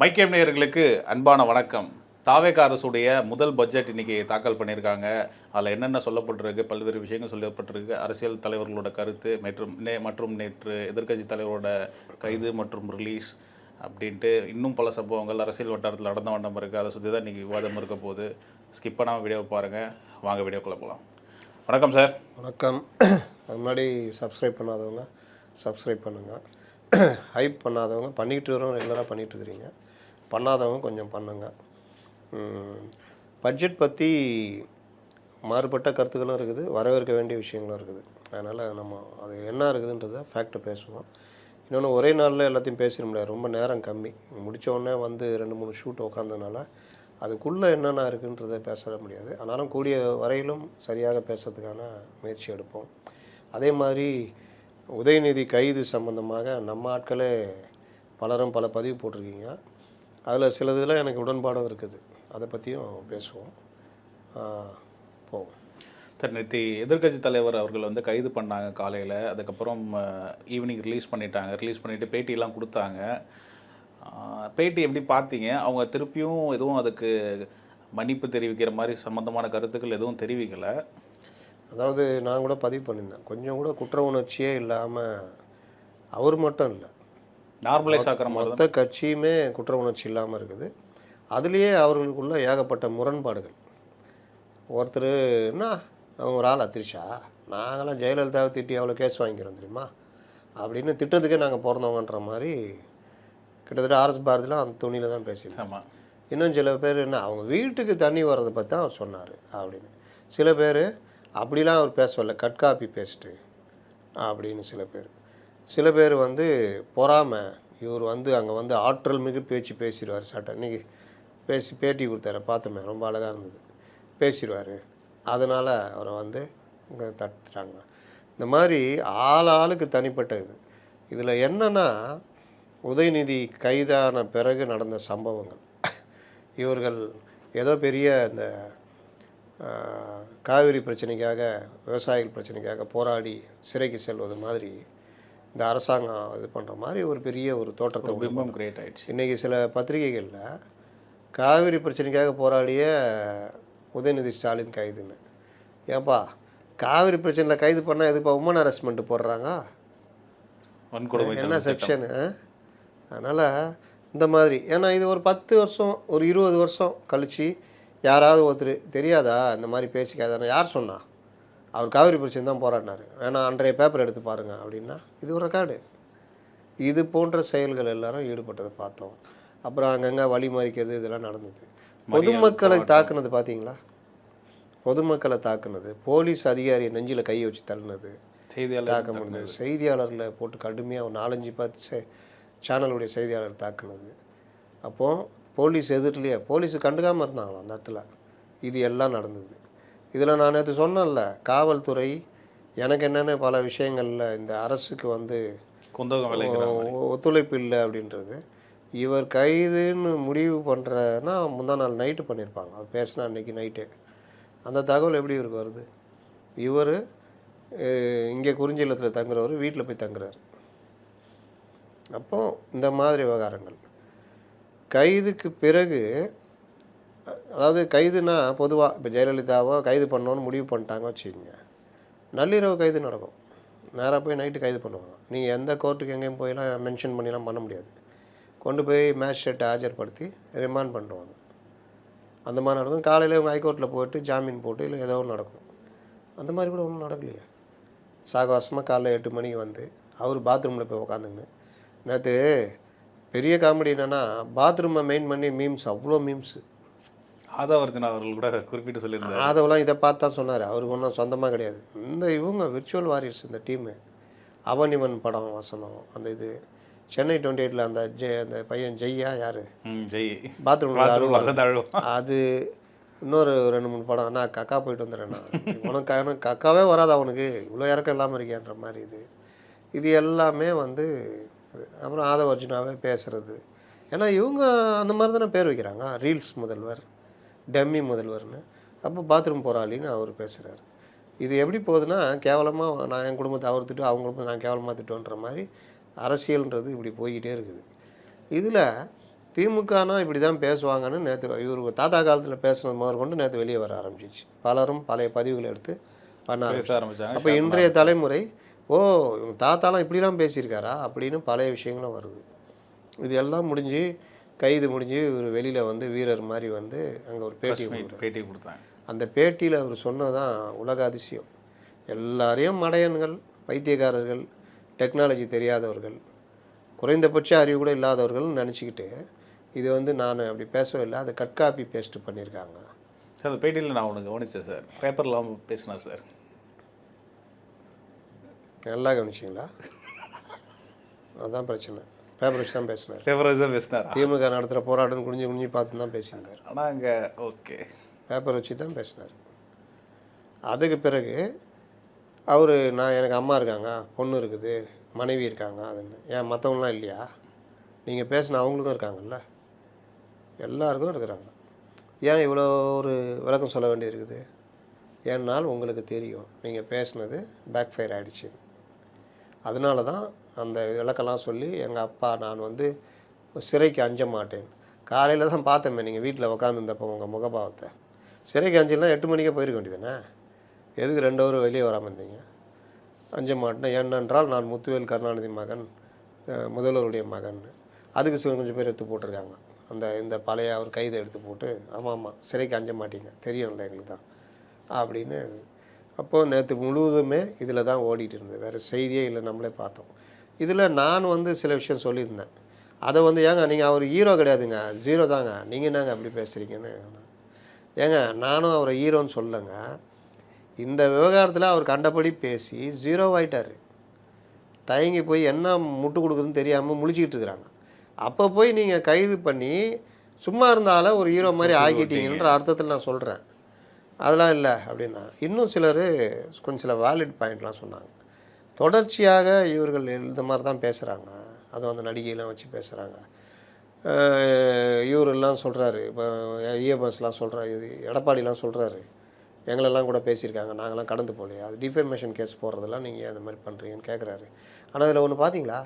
மைக்கேம் நேயர்களுக்கு அன்பான வணக்கம். தாவேகா அரசுடைய முதல் பட்ஜெட் இன்னைக்கு தாக்கல் பண்ணியிருக்காங்க. அதில் என்னென்ன சொல்லப்பட்டிருக்கு, பல்வேறு விஷயங்கள் சொல்லப்பட்டிருக்கு. அரசியல் தலைவர்களோட கருத்து மற்றும் நேற்று எதிர்க்கட்சி தலைவரோட கைது மற்றும் ரிலீஸ் அப்படின்ட்டு இன்னும் பல சம்பவங்கள் அரசியல் வட்டாரத்தில் நடந்த வண்ணம் இருக்குது. அதை சுற்றி தான் இன்றைக்கி விவாதம் இருக்க போது. ஸ்கிப் பண்ணாமல் வீடியோ பாருங்கள். வாங்க வீடியோக்குள்ளே போகலாம். வணக்கம் சார். வணக்கம். அது முன்னாடி சப்ஸ்கிரைப் பண்ணாதவங்க சப்ஸ்கிரைப் பண்ணுங்கள். ஹைப் பண்ணாதவங்க பண்ணிகிட்டு வரோம், ரெகுலராக பண்ணிகிட்டு இருக்கிறீங்க. பண்ணாதவங்க கொஞ்சம் பண்ணுங்கள். பட்ஜெட் பற்றி மாறுபட்ட கருத்துக்களும் இருக்குது, வரவேற்க வேண்டிய விஷயங்களும் இருக்குது. அதனால் நம்ம அது என்ன இருக்குதுன்றதை ஃபேக்டை பேசுவோம். இன்னொன்று, ஒரே நாளில் எல்லாத்தையும் பேசிட முடியாது, ரொம்ப நேரம் கம்மி. முடித்தோடனே 2-3 ஷூட் உட்காந்ததுனால அதுக்குள்ளே என்னென்ன இருக்குன்றதை பேச முடியாது. ஆனாலும் கூடிய வரையிலும் சரியாக பேசுறதுக்கான முயற்சி எடுப்போம். அதே மாதிரி உதயநிதி கைது சம்பந்தமாக நம்ம ஆட்களே பலரும் பல பதிவு போட்டிருக்கீங்க. அதில் சிலதில் எனக்கு உடன்பாடும் இருக்குது. அதை பற்றியும் பேசுவோம். போவோம் சார். நேற்று எதிர்க்கட்சி தலைவர் அவர்கள் கைது பண்ணாங்க காலையில். அதுக்கப்புறம் ஈவினிங் ரிலீஸ் பண்ணிவிட்டு பேட்டியெல்லாம் கொடுத்தாங்க. பேட்டி எப்படி பார்த்தீங்க? அவங்க திருப்பியும் எதுவும் அதுக்கு மன்னிப்பு தெரிவிக்கிற மாதிரி சம்மந்தமான கருத்துக்கள் எதுவும் தெரிவிக்கலை. அதாவது நான் கூட பதிவு பண்ணியிருந்தேன், கொஞ்சம் கூட குற்ற உணர்ச்சியே இல்லாமல், அவர் மட்டும் இல்லை, நார்மலைஸ் ஆக்கிற மாதிரி மொத்த கட்சியுமே குற்ற உணர்ச்சி இல்லாமல் இருக்குது. அதுலேயே அவர்களுக்குள்ள ஏகப்பட்ட முரண்பாடுகள். ஒருத்தர் என்ன, அவங்க ஒரு ஆள் அத்திரிச்சா, நாங்களாம் ஜெயலலிதாவை திட்டி அவ்வளோ கேஸ் வாங்கிக்கிறோம் தெரியுமா அப்படின்னு திட்டத்துக்கே நாங்கள் பிறந்தவங்கன்ற மாதிரி கிட்டத்தட்ட ஆர்எஸ் பாரதிலாம் அந்த துணியில் தான் பேசியிருக்கோம். இன்னும் சில பேர் என்ன, அவங்க வீட்டுக்கு தண்ணி வர்றதை பற்றி தான் அவர் சொன்னார் அப்படின்னு. சில பேர் அப்படிலாம் அவர் பேசவில்லை, கட் காப்பி பேஸ்ட்டு அப்படின்னு. சில பேர் பொறாமை, இவர் அங்கே ஆற்றல் மிகு பேச்சு பேசிடுவார். இன்றைக்கி பேட்டி கொடுத்தாரு, பார்த்தோமே, ரொம்ப அழகாக இருந்தது. பேசிடுவார், அதனால் அவரை இங்கே தட்டுறாங்க. இந்த மாதிரி ஆளுக்கு தனிப்பட்ட இதில் என்னென்னா, உதயநிதி கைதான பிறகு நடந்த சம்பவங்கள், இவர்கள் ஏதோ பெரிய இந்த காவிரி பிரச்சனைக்காக, விவசாயிகள் பிரச்சனைக்காக போராடி சிறைக்கு செல்வது மாதிரி இந்த அரசாங்கம் இது பண்ணுற மாதிரி ஒரு பெரிய ஒரு தோற்றத்தை பிம்பம் கிரியேட் ஆகிடுச்சு. இன்றைக்கி சில பத்திரிகைகளில் காவிரி பிரச்சனைக்காக போராடிய உதயநிதி ஸ்டாலின் கைதுன்னு. ஏன்பா, காவிரி பிரச்சனையில் கைது பண்ணால் எதுப்பா உமன் ஹராஸ்மெண்ட்டு போடுறாங்க? என்ன செக்ஷனு? அதனால் இந்த மாதிரி, ஏன்னா இது ஒரு 10 வருஷம், ஒரு 20 வருஷம் கழித்து யாராவது ஒருத்தர் தெரியாதா இந்த மாதிரி பேசிக்காதானே, யார் சொன்னா? அவர் காவிரி பிரச்சனை தான் போராடினார், வேணா அன்றைய பேப்பர் எடுத்து பாருங்கள் அப்படின்னா இது ஒரு ரெக்கார்டு. இது போன்ற செயல்கள் எல்லாரும் ஈடுபட்டதை பார்த்தோம். அப்புறம் அங்கங்கே வழி மறிக்கிறது, இதெல்லாம் நடந்தது. பொதுமக்களை தாக்குனது பார்த்தீங்களா? பொதுமக்களை தாக்குனது, போலீஸ் அதிகாரியை நெஞ்சில் கையை வச்சு தள்ளினது, தாக்க முடிஞ்சது, செய்தியாளர்களை போட்டு கடுமையாக ஒரு 4-5 சேனலுடைய செய்தியாளர் தாக்குனது. அப்போது போலீஸ் எதிர்லையே, போலீஸு கண்டுக்காமல் இருந்தாங்களோ அந்த இடத்துல. இது எல்லாம் நடந்தது. இதில் நான் நேற்று சொன்னேன்ல, காவல்துறை எனக்கு என்னென்ன பல விஷயங்களில் இந்த அரசுக்கு ஒத்துழைப்பு இல்லை அப்படின்றது. இவர் கைதுன்னு முடிவு பண்ணுறன்னா முந்தா நாள் நைட்டு பண்ணியிருப்பாங்க. அவர் பேசினா அன்றைக்கி நைட்டே அந்த தகவல் எப்படி இவருக்கு வருது? இவர் இங்கே குறிஞ்சிலத்தில் தங்குறவர் வீட்டில் போய் தங்குறாரு. அப்போ இந்த மாதிரி விவகாரங்கள் கைதுக்கு பிறகு, அதாவது கைதுனா பொதுவாக இப்போ ஜெயலலிதாவோ கைது பண்ணோன்னு முடிவு பண்ணிட்டாங்க வச்சுக்கோங்க, நள்ளிரவு கைது நடக்கும். நேராக போய் நைட்டு கைது பண்ணுவாங்க. நீங்கள் எந்த கோர்ட்டுக்கு எங்கேயும் போயெல்லாம் மென்ஷன் பண்ணிலாம் பண்ண முடியாது. கொண்டு போய் மேஜிஸ்ட்ரேட்டை ஆஜர்படுத்தி ரிமாண்ட் பண்ணுவாங்க. அந்த மாதிரி நடக்கும். காலையில் இவங்க ஹைகோர்ட்டில் போய்ட்டு ஜாமீன் போட்டு இல்லை ஏதோ ஒன்று நடக்கும். அந்த மாதிரி கூட ஒன்றும் நடக்கலையே. சாகவாசமாக காலைல 8 மணிக்கு அவர் பாத்ரூமில் போய் உட்காந்துங்கன்னு. நேற்று பெரிய காமெடி என்னென்னா, பாத்ரூமை மெயின் பண்ணி மீம்ஸ், அவ்வளோ மீம்ஸு. ஆதவர்ஜனா அவர்கள் கூட குறிப்பிட்டு சொல்லியிருந்தார். ஆதவெல்லாம் இதை பார்த்து தான் சொன்னார், அவருக்கு ஒன்றும் சொந்தமாக கிடையாது. இவங்க விர்ச்சுவல் வாரியர்ஸ், இந்த டீமு. அவனிவன் படம் வசனம், அந்த இது சென்னை 28ல் அந்த பையன் ஜெய்யா, யார், ஜெய், பாத்ரூம் அது. இன்னொரு 2-3 படம், நான் கக்கா போயிட்டு வந்துடுறேன்னா, உனக்கு கக்காவே வராது அவனுக்கு, இவ்வளோ இறக்கம் இல்லாமல் இருக்கியான்ற மாதிரி. இது எல்லாமே அப்புறம் ஆதவர்ஜுனாவே பேசுகிறது. ஏன்னா இவங்க அந்த மாதிரி தானே பேர் வைக்கிறாங்க, ரீல்ஸ் முதல்வர், டம்மி முதல்வர்னு. அப்போ பாத்ரூம் போகிறாளின்னு அவர் பேசுகிறார். இது எப்படி போகுதுன்னா, கேவலமாக நான் என் குடும்பத்தை அவர் திட்டு, அவங்க குடும்பத்தை நான் கேவலமாக திட்டுன்ற மாதிரி அரசியல்ன்றது இப்படி போய்கிட்டே இருக்குது. இதில் திமுகனா இப்படி தான் பேசுவாங்கன்னு நேற்று இவர் தாத்தா காலத்தில் பேசுனது முதற்கொண்டு நேற்று வெளியே வர ஆரம்பிச்சிச்சு. பலரும் பழைய பதிவுகளை எடுத்து பண்ண பேச ஆரம்பிச்சாங்க. அப்போ இன்றைய தலைமுறை ஓ இவங்க தாத்தாலாம் இப்படிலாம் பேசியிருக்காரா அப்படின்னு பழைய விஷயங்களும் வருது. இது எல்லாம் முடிஞ்சு கைது முடிஞ்சு இவர் வெளியில் வந்து வீரர் மாதிரி வந்து அங்கே ஒரு பேட்டி கொடுத்தாங்க. அந்த பேட்டியில் அவர் சொன்னதான் உலக அதிசயம். எல்லாரையும் மடையன்கள், பைத்தியக்காரர்கள், டெக்னாலஜி தெரியாதவர்கள், குறைந்தபட்ச அறிவு கூட இல்லாதவர்கள்னு நினச்சிக்கிட்டு இது வந்து நான் அப்படி பேசவே இல்லை, அதை கட் காப்பி பேஸ்ட் பண்ணியிருக்காங்க. சார் அந்த பேட்டியில் நான் ஒன்று கவனித்தேன் சார், பேப்பர்லாம் பேசினார் சார். நல்லா கவனிச்சிங்களா? அதுதான் பிரச்சனை. பேப்பர் வச்சு தான் பேசினார். பேப்பர் வச்சு தான் பேசினார். திமுக நடத்துகிற போராட்டம் குனிஞ்சு குனிஞ்சு பார்த்து தான் பேசியிருந்தார். ஆனால் அங்கே ஓகே பேப்பர் வச்சு தான் பேசினார். அதுக்கு பிறகு அவர் எனக்கு அம்மா இருக்காங்க, பொண்ணு இருக்குது, மனைவி இருக்காங்க, அதுன்னு ஏன் மற்றவங்களாம் இல்லையா? நீங்கள் பேசின அவங்களுக்கும் இருக்காங்கல்ல, எல்லாருக்கும் இருக்கிறாங்க. ஏன் இவ்வளோ ஒரு விளக்கம் சொல்ல வேண்டியிருக்குது? ஏன்னால் உங்களுக்கு தெரியும் நீங்கள் பேசுனது பேக் ஃபயர் ஆகிடுச்சு. அதனால தான் அந்த விளக்கெல்லாம் சொல்லி எங்கள் அப்பா நான் வந்து சிறைக்கு அஞ்ச மாட்டேன். காலையில் தான் பார்த்தேன் நீங்கள் வீட்டில் உட்காந்துருந்தப்போ உங்கள் முகபாவத்தை. சிறைக்கு அஞ்சலாம் 8 மணிக்கே போயிருக்க வேண்டியதுதானே, எதுக்கு 2 ஹவர் வெளியே வராமல் இருந்தீங்க? அஞ்ச மாட்டேன் ஏனென்றால் நான் முத்துவேல் கருணாநிதி மகன், முதல்வருடைய மகன். அதுக்கு கொஞ்சம் பேர் எடுத்து போட்டிருக்காங்க. இந்த பழைய அவர் கைதை எடுத்து போட்டு ஆமாம் சிறைக்கு அஞ்ச மாட்டீங்க தெரியும்ல எங்களுக்கு தான் அப்படின்னு. அப்போது நேற்று முழுவதுமே இதில் தான் ஓடிட்டு இருந்தது, வேறு செய்தியே இல்லை, நம்மளே பார்த்தோம். இதில் நான் வந்து சில விஷயம் சொல்லியிருந்தேன். அதை வந்து ஏங்க நீங்கள் அவர் ஹீரோ கிடையாதுங்க, 0 தாங்க, நீங்கள் என்னங்க அப்படி பேசுகிறீங்கன்னு. ஏங்க நானும் அவரை ஹீரோன்னு சொல்லலைங்க. இந்த விவகாரத்தில் அவர் கண்டபடி பேசி 0 ஆகிட்டார். தயங்கி போய் என்ன முட்டு கொடுக்குறதுன்னு தெரியாமல் முழிச்சிக்கிட்டு இருக்கிறாங்க. அப்போ போய் நீங்கள் கைது பண்ணி சும்மா இருந்தாலும் ஒரு ஹீரோ மாதிரி ஆக்கிட்டீங்கன்ற அர்த்தத்தில் நான் சொல்கிறேன். அதெல்லாம் இல்லை அப்படின்னா இன்னும் சிலர் கொஞ்சம் சில வேலிட் பாயிண்ட்லாம் சொன்னாங்க. தொடர்ச்சியாக இவர்கள் இந்த மாதிரி தான் பேசுகிறாங்க, அதுவும் அந்த நடிகையெல்லாம் வச்சு பேசுகிறாங்க. இவரெல்லாம் சொல்கிறாரு, இப்போ இஎம்எஸ்லாம் சொல்கிறாரு, இது எடப்பாடிலாம் சொல்கிறாரு, எங்களெல்லாம் கூட பேசியிருக்காங்க, நாங்களாம் கடந்து போகலையா, அது டிஃபேமேஷன் கேஸ் போடுறதெல்லாம் நீங்கள் அந்த மாதிரி பண்ணுறீங்கன்னு கேட்குறாரு. ஆனால் அதில் ஒன்று பார்த்தீங்களா,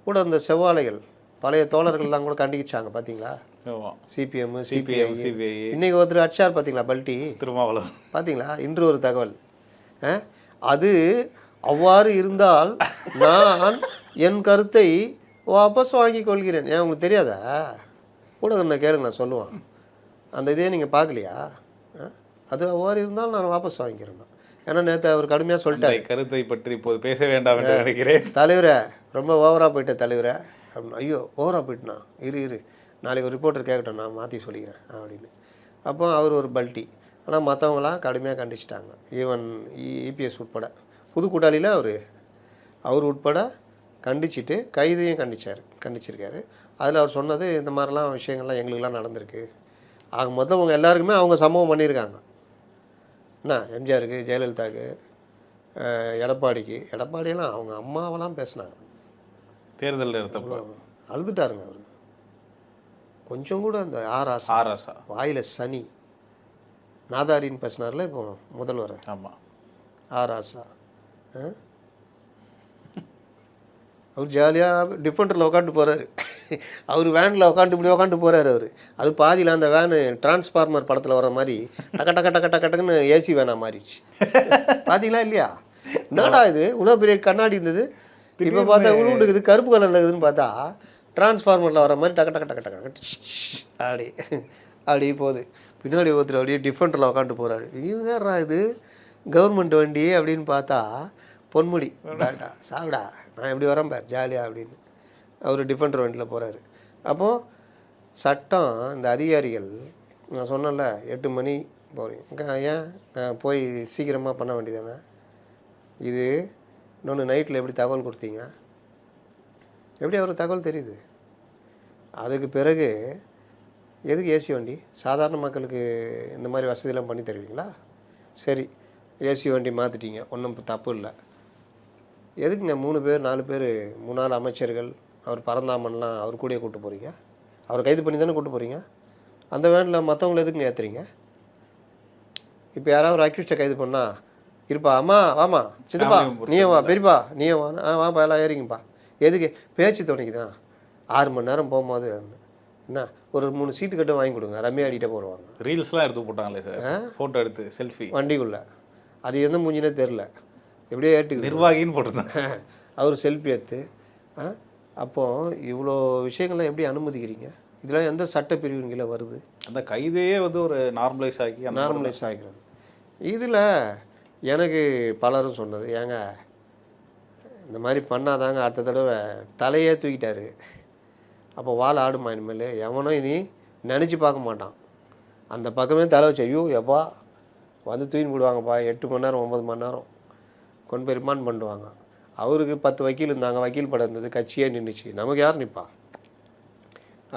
கூட இந்த செவ்வாழைகள் பழைய தோழர்கள்லாம் கூட கண்டிச்சாங்க பார்த்தீங்களா? CPM CBI. இன்றைக்கி ஒருத்தர் அடிச்சார் பார்த்தீங்களா, பல்ட்டி திருமாவளவன். பார்த்தீங்களா? இன்று ஒரு தகவல். அது அவ்வாறு இருந்தால் நான் என் கருத்தை வாபஸ் வாங்கி கொள்கிறேன். ஏன் உங்களுக்கு தெரியாதா? கூட நான் கேளுங்க, நான் சொல்லுவான். அந்த இதே நீங்கள் பார்க்கலையா? அது அவ்வாறு இருந்தால் நான் வாபஸ் வாங்கிக்கிறேன். ஏன்னா நேற்று அவர் கடுமையாக சொல்லிட்டார். கருத்தை பற்றி இப்போது பேச வேண்டாம் என்று நினைக்கிறேன். தலைவரை ரொம்ப ஓவராக போயிட்ட தலைவரை அப்படின்னு. ஐயோ ஓவராக போயிட்டுனா இரு நாளைக்கு ஒரு ரிப்போர்ட்டர் கேட்கட்டும், நான் மாற்றி சொல்லிக்கிறேன் அப்படின்னு. அப்போ அவர் ஒரு பல்ட்டி. ஆனால் மற்றவங்களாம் கடுமையாக கண்டிச்சிட்டாங்க. ஈவன் இபிஎஸ் உட்பட புது கூட்டாளியில் அவர் உட்பட கண்டிச்சுட்டு கைதையும் கண்டிச்சிருக்காரு. அதில் அவர் சொன்னது இந்த மாதிரிலாம் விஷயங்கள்லாம் எங்களுக்கெல்லாம் நடந்திருக்கு. ஆக மொத்தம் அவங்க எல்லாருக்குமே அவங்க சம்பவம் பண்ணியிருக்காங்க. என்ன எம்ஜிஆருக்கு, ஜெயலலிதாவுக்கு, எடப்பாடியெல்லாம் அவங்க அம்மாவெல்லாம் பேசினாங்க. தேர்தல் நிறுத்தப்போ அழுதுட்டாருங்க அவர். கொஞ்சம் கூட அந்த ஆராசா வாயில் சனி நாதாரின்னு பேசினார்ல இப்போ முதல்வர். ஆமாம் ஆராசா அவர் ஜாலியாக டிஃபெண்டரில் உட்காந்து போகிறாரு. அவர் வேனில் உட்காந்து போகிறாரு அவர். அது பாதியில் அந்த வேனு டிரான்ஸ்ஃபார்மர் படத்தில் வர மாதிரி டக்குன்னு ஏசி வேனா மாறிடுச்சு. பார்த்தீங்களா இல்லையா? என்னடா இது இவ்வளோ பெரிய கண்ணாடி இருந்தது, இப்போ பார்த்தா உருண்டுக்குது, கருப்பு கலரில் இருக்குதுன்னு பார்த்தா டிரான்ஸ்ஃபார்மரில் வர மாதிரி டக்கு அப்படி போகுது. பின்னாடி ஒருத்தர் அப்படியே டிஃபெண்டரில் உட்காந்து போகிறாரு. இவங்கடா இது கவர்மெண்ட் வண்டி அப்படின்னு பார்த்தா பொன்முடி வேண்டா சாப்பிடா நான் எப்படி வரேன் பார் ஜாலியாக அப்படின்னு அவர் டிஃபெண்டர் வண்டியில் போகிறாரு. அப்போது சட்டம் இந்த அதிகாரிகள், நான் சொன்னேன்ல 8 மணி போகிறீங்க, ஏன் போய் சீக்கிரமாக பண்ண வேண்டியதானே? இது இன்னொன்று நைட்டில் எப்படி தகவல் கொடுத்தீங்க, எப்படி அவருக்கு தகவல் தெரியுது? அதுக்கு பிறகு எதுக்கு ஏசி வண்டி? சாதாரண மக்களுக்கு இந்த மாதிரி வசதியெல்லாம் பண்ணி தருவீங்களா? சரி ஏசி வண்டி மாற்றிட்டீங்க, ஒன்றும் தப்பு இல்லை. எதுக்குங்க 3 பேர் 4 பேர் 3 அமைச்சர்கள், அவர் பரந்தாமன்லாம் அவர் கூடயே கூப்பிட்டு போகிறீங்க? அவரை கைது பண்ணி தானே கூப்பிட்டு போகிறீங்க. அந்த வேனில் மற்றவங்களை எதுக்குங்க ஏற்றுறீங்க? இப்போ யாராவது ஒரு அக்யூஸ்டை கைது பண்ணால் இருப்பா, அம்மா வாமா, சித்தப்பா நீயும் வா, பெரியப்பா நீயும் வா, வாப்பா எல்லாம் ஏறிங்கப்பா. எதுக்கு? பேச்சு துணைக்கு தான். 6 மணி நேரம் போகும்போது என்ன ஒரு 3 சீட்டு கட்டு வாங்கி கொடுங்க, ரம்யா ஆடிட்டே போடுவாங்க ரீல்ஸ்லாம் எடுத்து போட்டாங்களே சார், ஃபோட்டோ எடுத்து செல்ஃபி வண்டிக்குள்ளே. அது எந்த மூஞ்சினே தெரில, எப்படியோ ஏட்டுக்குது. நிர்வாகின்னு போட்டிருந்தாங்க. அவர் செல்ஃபி எடுத்து. அப்போது இவ்வளோ விஷயங்கள்லாம் எப்படி அனுமதிக்கிறீங்க? இதெல்லாம் எந்த சட்டப்பிரிவின் கீழே வருது? அந்த கைதையே வந்து ஒரு நார்மலைஸ் ஆக்கி நார்மலைஸ் ஆகிக்கிறது. இதில் எனக்கு பலரும் சொன்னது, ஏங்க இந்த மாதிரி பண்ணாதாங்க அடுத்த தடவை தலையே தூக்கிட்டாரு, அப்போ வால் ஆடுமா இனிமேல், எவனோ இனி நினச்சி பார்க்க மாட்டான், அந்த பக்கமே தலை வச்சு ஐயோ எப்பா வந்து தூக்கின்னு போடுவாங்கப்பா, 8 மணி நேரம் 9 மணி நேரம் கொண்டு போய் ரிமாண்ட் பண்ணுவாங்க. அவருக்கு 10 வக்கீல் இருந்தாங்க, வக்கீல் படம் இருந்தது, கட்சியே நின்றுச்சு, நமக்கு யார் நிற்பா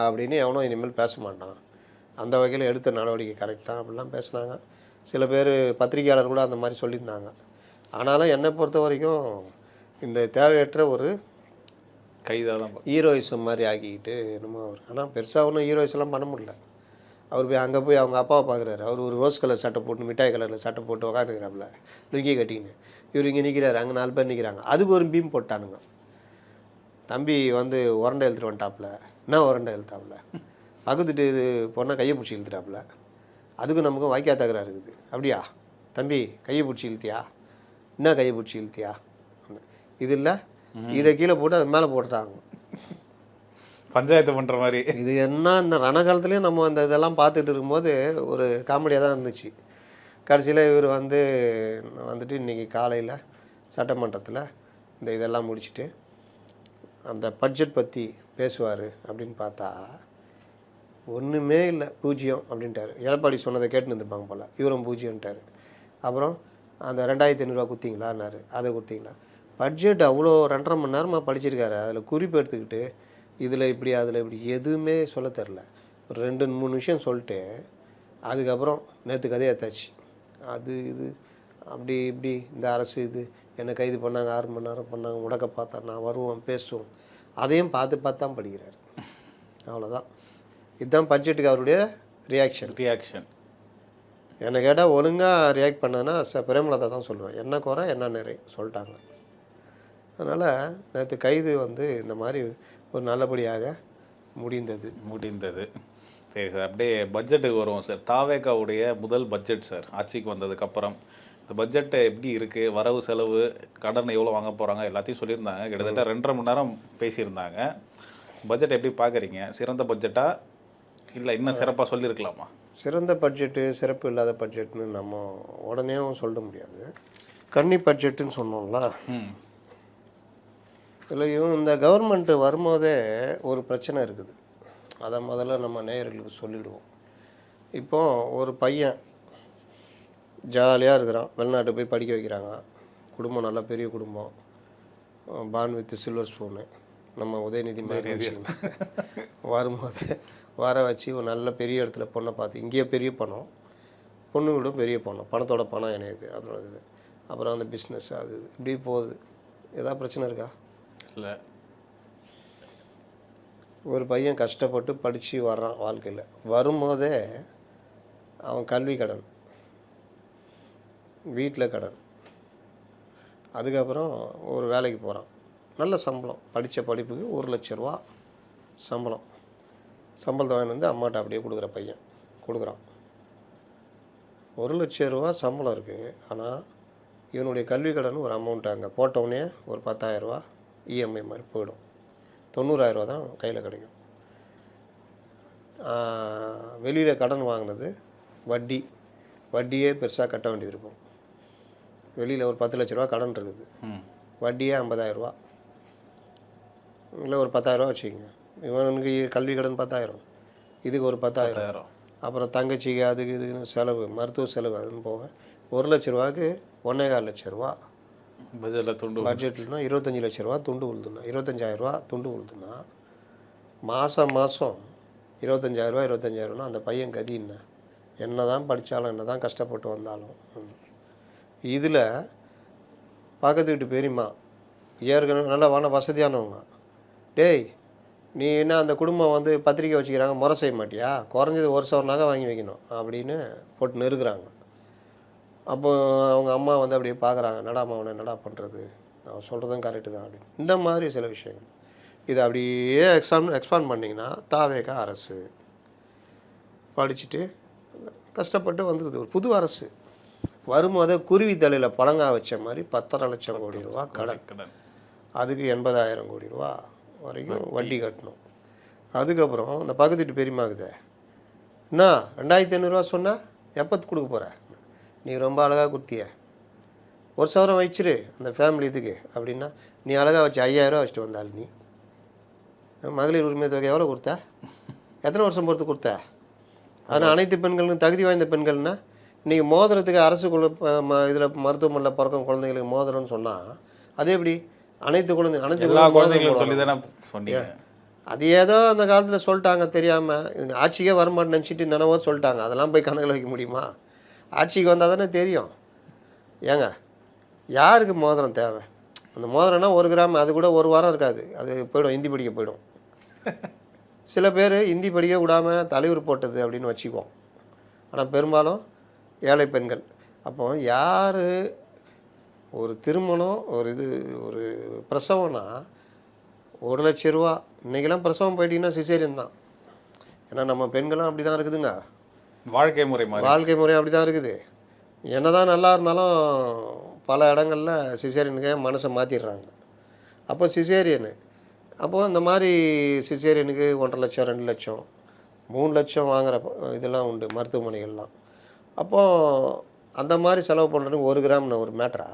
அப்படின்னு எவனோ இனிமேல் பேச மாட்டான், அந்த வகையில் எடுத்த நடவடிக்கை கரெக்ட் தான் அப்படிலாம் பேசுனாங்க. சில பேர் பத்திரிகையாளர் கூட அந்த மாதிரி சொல்லியிருந்தாங்க. ஆனாலும் என்னை பொறுத்த வரைக்கும் இந்த தேவையற்ற ஒரு கைதாக தான் ஹீரோயிசம் மாதிரி ஆக்கிக்கிட்டு என்னமோ அவர். ஆனால் பெருசாக ஒன்றும் ஹீரோயிஸ்லாம் பண்ண முடியல. அவர் போய் அங்கே போய் அவங்க அப்பாவை பார்க்குறாரு, அவர் ஒரு ரோஸ் கலர் சட்டை போட்டு மிட்டாய் கலரில் சட்டை போட்டு உக்காந்துக்கிறாப்புல லுங்கி கட்டின்னு. இவர் இங்கே நிற்கிறாரு, அங்கே 4 பேர் நிற்கிறாங்க. அதுக்கு ஒரு பீம் போட்டானுங்க. தம்பி வந்து உரண்டை எழுத்துட்டு வந்துட்டாப்புல, என்ன உரண்டை எழுத்தாப்புல, பக்கத்துட்டு இது பொண்ணை கையை பிடிச்சி இழுத்துட்டாப்புல, அதுக்கும் நமக்கும் வாய்க்கா தகராறு இருக்குது. அப்படியா தம்பி, கையை பிடிச்சி இழுத்தியா, என்ன கையை பிடிச்சி இழுத்தியா, இது இல்லை இதை கீழே போட்டு அது மேலே போட்டுட்டாங்க, பஞ்சாயத்து பண்ணுற மாதிரி. இது என்ன இந்த ரணகாலத்துலேயும் நம்ம அந்த இதெல்லாம் பார்த்துட்டு இருக்கும்போது ஒரு காமெடியாக தான் இருந்துச்சு. கடைசியில் இவர் வந்துட்டு இன்றைக்கி காலையில் சட்டமன்றத்தில் இந்த இதெல்லாம் முடிச்சுட்டு அந்த பட்ஜெட் பற்றி பேசுவார் அப்படின்னு பார்த்தா ஒன்றுமே இல்லை, பூஜ்ஜியம் அப்படின்ட்டார். எடப்பாடி சொன்னதை கேட்டுன்னு இருந்திருப்பாங்க போல், இவரும் பூஜ்ஜியம்ட்டார். அப்புறம் அந்த 2500 கொடுத்தீங்களான்னாரு, அதை கொடுத்தீங்களா. பட்ஜெட் அவ்வளோ 2.5 மணி நேரமாக படிச்சிருக்காரு, அதில் குறிப்பு எடுத்துக்கிட்டு இதில் இப்படி அதில் இப்படி எதுவுமே சொல்ல தெரில. ஒரு 2-3 விஷயம் சொல்லிட்டு அதுக்கப்புறம் நேற்று கதையை ஏற்றாச்சு, அது இது அப்படி இப்படி இந்த அரசு இது என்னை கைது பண்ணாங்க, 6 மணி நேரம் பண்ணாங்க, முடக்க பார்த்தா நான் வருவோம் பேசுவோம், அதையும் பார்த்து தான் படிக்கிறார். அவ்வளோதான். இதுதான் பட்ஜெட்டுக்கு அவருடைய ரியாக்ஷன். என்னை கேட்டால் ஒழுங்காக ரியாக்ட் பண்ணதுன்னா பிரேமலதா தான் சொல்லுவேன், என்ன குறை என்ன நிறை சொல்லிட்டாங்க. அதனால் நேற்று கைது இந்த மாதிரி ஒரு நல்லபடியாக முடிந்தது. சரி சார், அப்படியே பட்ஜெட்டுக்கு வருவோம் சார். தாவேகாவுடைய முதல் பட்ஜெட் சார், ஆட்சிக்கு வந்ததுக்கப்புறம் இந்த பட்ஜெட்டை எப்படி இருக்குது, வரவு செலவு, கடன் எவ்வளோ வாங்க போகிறாங்க எல்லாத்தையும் சொல்லியிருந்தாங்க. கிட்டத்தட்ட 2.5 மணி நேரம் பேசியிருந்தாங்க. பட்ஜெட் எப்படி பார்க்குறீங்க? சிறந்த பட்ஜெட்டா இல்லை இன்னும் சிறப்பாக சொல்லியிருக்கலாமா? சிறந்த பட்ஜெட்டு சிறப்பு இல்லாத பட்ஜெட்னு நம்ம உடனேவும் சொல்ல முடியாது. கன்னி பட்ஜெட்டுன்னு சொன்னோம்ல, இதுலையும் இந்த கவர்மெண்ட்டு வரும்போதே ஒரு பிரச்சனை இருக்குது. அதை முதல்ல நம்ம நேயர்களுக்கு சொல்லிவிடுவோம். இப்போது ஒரு பையன் ஜாலியாக இருக்கிறான், வெளிநாட்டு போய் படிக்க வைக்கிறாங்க, குடும்பம் நல்ல பெரிய குடும்பம், பான் வித் சில்வர் ஸ்பூனு, நம்ம உதயநிதி மாதிரி வரும்போது வர வச்சு ஒரு நல்ல பெரிய இடத்துல பொண்ணை பார்த்து, இங்கேயே பெரிய பணம், பொண்ணு விடும் பெரிய பணம், பணத்தோட பணம் இணையுது, அதோட இது அப்புறம் அந்த பிஸ்னஸ் அது இப்படி போகுது. ஏதாவது பிரச்சனை இருக்கா? இல்லை. ஒரு பையன் கஷ்டப்பட்டு படித்து வர்றான், வாழ்க்கையில் வரும்போதே அவன் கல்வி கடன், வீட்டில் கடன், அதுக்கப்புறம் ஒரு வேலைக்கு போகிறான், நல்ல சம்பளம், படித்த படிப்புக்கு 1 லட்ச ரூபா சம்பளத்தை வாங்கி அம்மாட்ட அப்படியே கொடுக்குற பையன் கொடுக்குறான். 1 லட்ச ரூபா சம்பளம் இருக்குது. ஆனால் இவனுடைய கல்வி கடன் ஒரு அமௌண்ட் அங்கே போட்டவுடனே ஒரு 10,000 ரூபா இஎம்ஐ மாதிரி போயிடும். 90,000 ரூபா தான் கையில் கிடைக்கும். வெளியில் கடன் வாங்கினது வட்டியே பெருசாக கட்ட வேண்டியது இருக்கும். வெளியில் ஒரு 10 லட்ச ரூபா கடன் இருக்குது, வட்டியே 50,000 ரூபா, இல்லை ஒரு 10,000 ரூபா வச்சுக்கோங்க. இவனுக்கு கல்வி கடன் 10,000, இதுக்கு ஒரு 10,000, அப்புறம் தங்கச்சிக்கு அதுக்கு இதுக்குன்னு செலவு, மருத்துவ செலவு, அதுன்னு போக 1 லட்ச ரூபாய்க்கு 1.25 லட்ச ரூபா பட்ஜெட்னா 25 லட்ச ரூபா துண்டு விழுதுன்னா, 25,000 ரூபா துண்டு விழுதுன்னா மாதம் 25,000 அந்த பையன் கதி என்ன தான் படித்தாலும் என்ன தான் கஷ்டப்பட்டு வந்தாலும். இதில் பக்கத்து வீட்டு பெரியம்மா ஏற்கனவே நல்லா வசதியானவங்க, டேய் நீ என்ன அந்த குடும்பம் பத்திரிக்கை வச்சுக்கிறாங்க, முறை செய்ய மாட்டியா, குறைஞ்சது 1 சவரன் நகை வாங்கி வைக்கணும் அப்படின்னு போட்டு நெருக்குறாங்க. அப்போ அவங்க அம்மா அப்படியே பார்க்குறாங்க, என்னடா அம்மா அவனை என்னடா பண்ணுறது, அவன் சொல்கிறதும் கரெக்டு தான் அப்படின்னு. இந்த மாதிரி சில விஷயங்கள் இதை அப்படியே எக்ஸ்பாண்ட் பண்ணிங்கன்னா தாவேகா அரசு படிச்சுட்டு கஷ்டப்பட்டு வந்துடுது ஒரு புது அரசு. வரும்போதே குருவி தலையில் பழங்கா வச்ச மாதிரி 10.5 லட்சம் கோடி ரூபா கடன். அதுக்கு 80,000 கோடி ரூபா வரைக்கும் வட்டி கட்டணும். அதுக்கப்புறம் இந்த பக்கத்து வீட்டு பெரியமாக்குதே என்ன 2,500 ரூபா சொன்னால் எப்போ கொடுக்க போகிற, நீ ரொம்ப அழகாக கொடுத்திய, 1,000 வச்சிரு அந்த ஃபேமிலி இதுக்கு அப்படின்னா, நீ அழகாக வச்சு 5,000 ரூபா வச்சுட்டு வந்தாள். நீ மகளிர் உரிமை தொகை எவ்வளோ கொடுத்த, எத்தனை வருஷம் பொறுத்து கொடுத்த? ஆனால் அனைத்து பெண்களுக்கும் தகுதி வாய்ந்த பெண்கள்னா இன்றைக்கி மோதிரத்துக்கு அரசுக்குள்ள இதில் மருத்துவமனையில் பிறக்கும் குழந்தைங்களுக்கு மோதிரம்னு சொன்னால் அது எப்படி அனைத்து குழந்தைகளும் சொல்லி தானே சொன்னீங்க. அது ஏதோ அந்த காலத்தில் சொல்லிட்டாங்க தெரியாமல், ஆட்சிக்கே வரமாட்டேன்னு நினச்சிட்டு நினைவோ சொல்லிட்டாங்க. அதெல்லாம் போய் கணக்கில் வைக்க முடியுமா? ஆட்சிக்கு வந்தால் தானே தெரியும். ஏங்க யாருக்கு மோதிரம் தேவை? அந்த மோதிரம்னா 1 கிராம், அது கூட 1 வாரம் இருக்காது, அது போயிடும், ஹிந்தி படிக்க போயிடும். சில பேர் ஹிந்தி படிக்க விடாமல் தலைவர் போட்டது அப்படின்னு வச்சுக்குவோம். ஆனால் பெரும்பாலும் ஏழை பெண்கள். அப்போ யார் ஒரு திருமணம் ஒரு பிரசவம்னா 1 லட்ச ரூபா. இன்றைக்கெல்லாம் பிரசவம் போயிட்டீங்கன்னா சிசேரியன் தான். ஏன்னா நம்ம பெண்களும் அப்படி தான் இருக்குதுங்க, வாழ்க்கை முறை அப்படி தான் இருக்குது. என்ன தான் நல்லா இருந்தாலும் பல இடங்களில் சிசேரியனுக்கே மனசை மாற்றிடுறாங்க. அப்போ சிசேரியனு அப்போது இந்த மாதிரி சிசேரியனுக்கு 1.5 லட்சம் 2 லட்சம் 3 லட்சம் வாங்குகிற இதெல்லாம் உண்டு மருத்துவமனைகள்லாம். அப்போது அந்த மாதிரி செலவு பண்ணுறதுக்கு 1 கிராம்னு ஒரு மேட்டரா?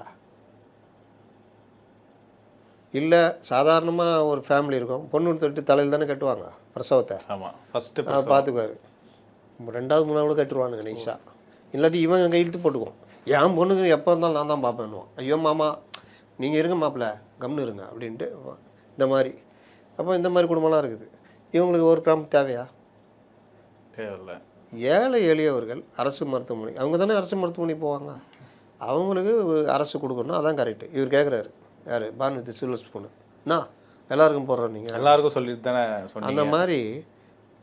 இல்லை சாதாரணமாக ஒரு ஃபேமிலி இருக்கும், பொண்ணு தொட்டு தலையில் தானே கட்டுவாங்க பிரசவத்தை. ஆமாம், ஃபஸ்ட்டு பார்த்துக்குவாரு, 2வது 3வது கட்டுருவானுங்க நைஸாக. இல்லாட்டி இவங்க கையெழுத்து போட்டுக்குவோம். என் பொண்ணுக்கு எப்போ இருந்தாலும் நான் தான் பார்ப்பேன்னுவோம். ஐயோ மாமா நீங்கள் இருங்க மாப்பிள்ள கம்னு இருங்க அப்படின்ட்டு இந்த மாதிரி. அப்போ இந்த மாதிரி குடும்பம்லாம் இருக்குது. இவங்களுக்கு 1 கிராம் தேவையா? தேவையில்லை. ஏழை எளியவர்கள் அரசு மருத்துவமனை, அவங்க தானே அரசு மருத்துவமனை போவாங்க, அவங்களுக்கு அரசு கொடுக்கணும். அதான் கரெக்டு. இவர் கேட்குறாரு, யார் பானுமதி சில்வர் ஸ்பூனு, நான் எல்லாருக்கும் போடுறோம், நீங்கள் எல்லாருக்கும் சொல்லிட்டு தானே சொன்னீங்க. அந்த மாதிரி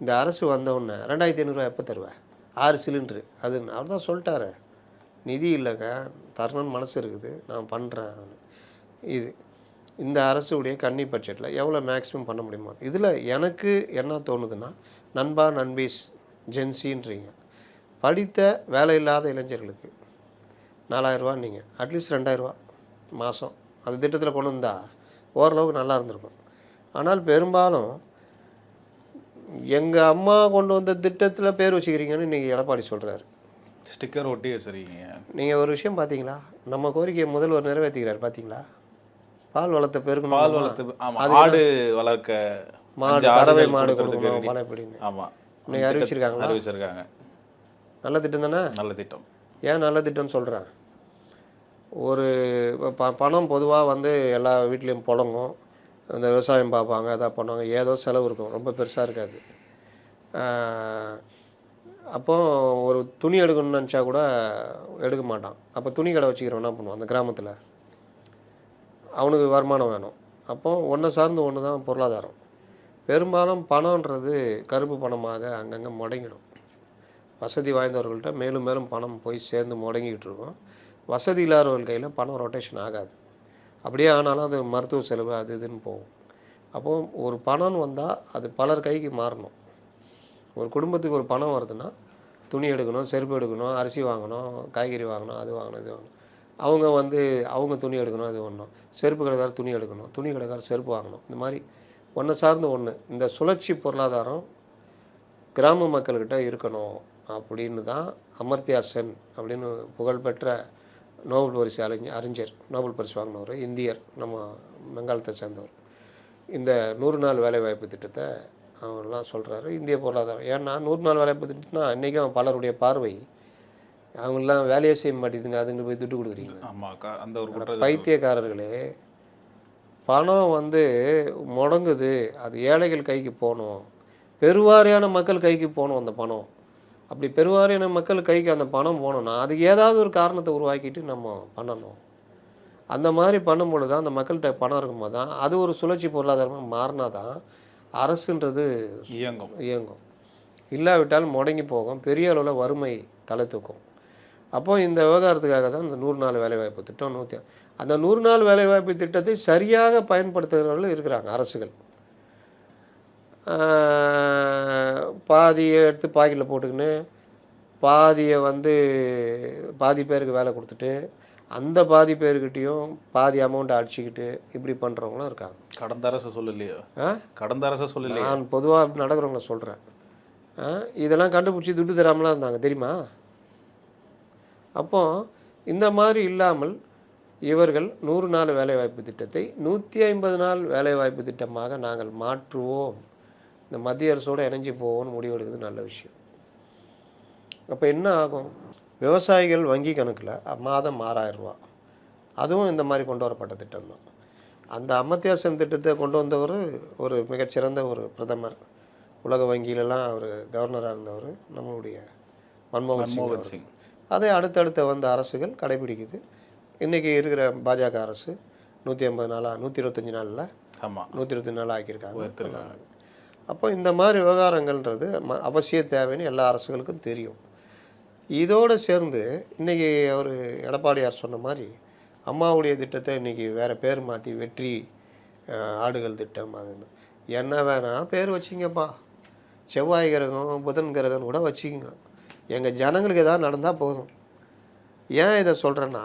இந்த அரசு வந்தவுடனே 2,500 ரூபா எப்போ தருவேன், 6 சிலிண்ட்ரு அதுன்னு அவர் தான் சொல்லிட்டாரு. நிதி இல்லைங்க, தரணும்னு மனசு இருக்குது, நான் பண்ணுறேன். இது இந்த அரசுடைய கன்னி பட்ஜெட்டில் எவ்வளோ மேக்ஸிமம் பண்ண முடியுமோ. இதில் எனக்கு என்ன தோணுதுன்னா, நண்பா நண்பீஸ் ஜென்சின்றீங்க, படித்த வேலை இல்லாத இளைஞர்களுக்கு 4,000 ரூபா, நீங்கள் அட்லீஸ்ட் 2,000 ரூபா மாதம் அது திட்டத்தில் கொண்டு வந்தால் ஓரளவுக்கு நல்லா இருந்திருக்கும். ஆனால் பெரும்பாலும் எங்கள் அம்மா கொண்டு வந்த திட்டத்தில் பேர் வச்சுக்கிறீங்கன்னு இன்றைக்கி எடப்பாடி சொல்கிறாரு. ஸ்டிக்கர் ஒட்டி வச்சுருக்கீங்க. நீங்கள் ஒரு விஷயம் பார்த்தீங்களா, நம்ம கோரிக்கையை முதல்வர் நிறைவேற்றிக்கிறார் பார்த்தீங்களா? பால் வளர்த்த பெருக்கணும், பால் வளர்த்து ஆடு வளர்க்க, மாடு பறவை மாடு கொடுக்கணும் பல எப்படின்னு. ஆமாம், இன்னைக்கு அறிவிச்சிருக்காங்க. நல்ல திட்டம் தானே? நல்ல திட்டம். ஏன் நல்ல திட்டம்னு சொல்கிறேன், ஒரு பணம் பொதுவாக வந்து எல்லா வீட்லேயும் புழங்கும், அந்த விவசாயம் பார்ப்பாங்க, எதாவது பண்ணுவாங்க, ஏதோ செலவு இருக்கும், ரொம்ப பெருசாக இருக்காது. அப்போ ஒரு துணி எடுக்கணும்னு நினச்சா கூட எடுக்க மாட்டான். அப்போ துணி கடை வச்சுக்கிறவன் என்ன பண்ணுவான், அந்த கிராமத்தில் அவனுக்கு வருமானம் வேணும். அப்போ ஒன்றை சார்ந்து ஒன்று தான் பொருளாதாரம். பெரும்பாலும் பணன்றது கருப்பு பணமாக அங்கங்கே முடங்கிடும். வசதி வாய்ந்தவர்கள்ட்ட மேலும் மேலும் பணம் போய் சேர்ந்து முடங்கிக்கிட்டு இருக்கும். வசதி இல்லாதவர்கள் கையில் பணம் ரொட்டேஷன் ஆகாது. அப்படியே ஆனாலும் அது மருத்துவ செலவு அது இதுன்னு போகும். அப்போது ஒரு பணம்னு வந்தால் அது பலர் கைக்கு மாறணும். ஒரு குடும்பத்துக்கு ஒரு பணம் வருதுன்னா துணி எடுக்கணும், செருப்பு எடுக்கணும், அரிசி வாங்கணும், காய்கறி வாங்கணும், அது வாங்கணும், இது வாங்கணும். அவங்க துணி எடுக்கணும், அது வாங்கணும், செருப்பு கடைக்காரர் துணி எடுக்கணும், துணி கடைக்காரர் செருப்பு வாங்கணும். இந்த மாதிரி ஒன்று சார்ந்து ஒன்று இந்த சுழற்சி பொருளாதாரம் கிராம மக்கள்கிட்ட இருக்கணும் அப்படின்னு தான் அமர்த்தியா சென் அப்படின்னு புகழ்பெற்ற நோபல் பரிசு அறிஞர், நோபல் பரிசு வாங்கினவர், இந்தியர், நம்ம பெங்காலத்தை சேர்ந்தவர், இந்த 100 நாள் வேலைவாய்ப்பு திட்டத்தை அவங்கெல்லாம் சொல்கிறாரு. இந்திய பொருளாதாரம் ஏன்னா 100 நாள் வேலைவாய்ப்பு திட்டம்னா இன்றைக்கும் பலருடைய பார்வை அவங்களாம் வேலையே செய்ய மாட்டேங்குதுங்க, அதுங்க போய் துட்டு கொடுக்குறீங்க. அந்த ஒரு பைத்தியக்காரர்களே, பணம் வந்து முடங்குது, அது ஏழைகள் கைக்கு போகணும், பெருவாரியான மக்கள் கைக்கு போகணும் அந்த பணம். அப்படி பெருவாரியான மக்கள் கைக்கு அந்த பணம் போகணுன்னா அதுக்கு ஏதாவது ஒரு காரணத்தை உருவாக்கிட்டு நம்ம பண்ணணும். அந்த மாதிரி பண்ணும்பொழுது தான் அந்த மக்கள்கிட்ட பணம் இருக்கும்போது தான் அது ஒரு சுழற்சி பொருளாதாரமாக மாறினா தான் அரசுன்றது இயங்கும். இல்லாவிட்டால் முடங்கி போகும், பெரிய அளவில் வறுமை தலை தூக்கும். அப்போது இந்த விவகாரத்துக்காக தான் இந்த 100 நாள் வேலைவாய்ப்பு திட்டம். அந்த 100 நாள் வேலைவாய்ப்பு திட்டத்தை சரியாக பயன்படுத்துகிறவர்கள் இருக்கிறாங்க அரசுகள். பாதியை எடுத்து பாக்கெட்டில் போட்டுக்கின்னு பாதியை வந்து பாதி பேருக்கு வேலை கொடுத்துட்டு அந்த பாதி பேர்கிட்டையும் பாதி அமௌண்ட்டை அடிச்சுக்கிட்டு இப்படி பண்ணுறவங்களும் இருக்காங்க. கடந்த அரசு சொல்லலையோ? கடந்த அரசு சொல்லலையே. நான் பொதுவாக நடக்கிறவங்கள சொல்கிறேன். இதெல்லாம் கண்டுபிடிச்சி துட்டு தராமலாம் இருந்தாங்க தெரியுமா? அப்போது இந்த மாதிரி இல்லாமல் இவர்கள் 100 நாள் வேலைவாய்ப்பு திட்டத்தை 150 நாள் வேலைவாய்ப்பு திட்டமாக நாங்கள் மாற்றுவோம், இந்த மத்திய அரசோடு இணைஞ்சு போவோம்னு முடிவெடுக்கிறது நல்ல விஷயம். அப்போ என்ன ஆகும்? விவசாயிகள் வங்கி கணக்கில் மாதம் 6000 ரூபா, அதுவும் இந்த மாதிரி கொண்டு வரப்பட்ட திட்டம் தான். அந்த அமர்த்தியாசன் திட்டத்தை கொண்டு வந்தவர் ஒரு மிகச்சிறந்த ஒரு பிரதமர், உலக வங்கியிலலாம் அவர் கவர்னராக இருந்தவர், நம்மளுடைய மன்மோகன் சிங். அதை அடுத்தடுத்த வந்த அரசுகள் கடைபிடிக்குது. இன்றைக்கி இருக்கிற பாஜக அரசு 150 நாளாக 125 நாளில் 125 நாள் ஆக்கியிருக்காங்க. அப்போ இந்த மாதிரி விவகாரங்கள்ன்றது அவசிய தேவைன்னு எல்லா அரசுகளுக்கும் தெரியும். இதோடு சேர்ந்து இன்றைக்கி அவர் எடப்பாடியார் சொன்ன மாதிரி அம்மாவுடைய திட்டத்தை இன்றைக்கி வேறு பேர் மாற்றி வெற்றி ஆடுகள் திட்டம் அதுன்னு என்ன வேணால் பேர் வச்சிங்கப்பா, செவ்வாய் கிரகம் புதன் கிரகம் கூட வச்சுக்கோங்க, எங்கள் ஜனங்களுக்கு எதாவது நடந்தால் போதும். ஏன் இதை சொல்கிறேன்னா,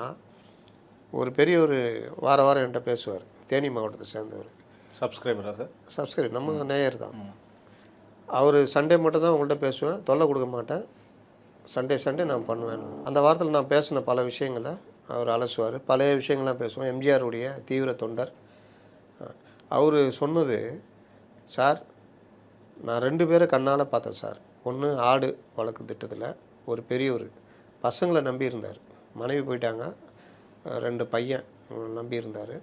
ஒரு பெரிய ஒரு வாரம் என்கிட்ட பேசுவார், தேனி மாவட்டத்தை சேர்ந்தவர், சப்ஸ்கிரைபரா சார்? சப்ஸ்கிரைப் நம்ம நேயர் தான். அவர் சண்டே மட்டும் தான் உங்கள்கிட்ட பேசுவேன், தொல்லை கொடுக்க மாட்டேன், சண்டே நான் பண்ணுவேன். அந்த வாரத்தில் நான் பேசின பல விஷயங்களை அவர் அலசுவார், பழைய விஷயங்கள்லாம் பேசுவோம். எம்ஜிஆருடைய தீவிர தொண்டர். அவர் சொன்னது, சார் நான் 2 பேரை கண்ணால் பார்த்தேன் சார். ஒன்று ஆடு வளர்க்கு திட்டத்தில் ஒரு பெரியவர் பசங்களை நம்பி இருந்தார், மனைவி போயிட்டாங்க, 2 பையன் நம்பி இருந்தார்.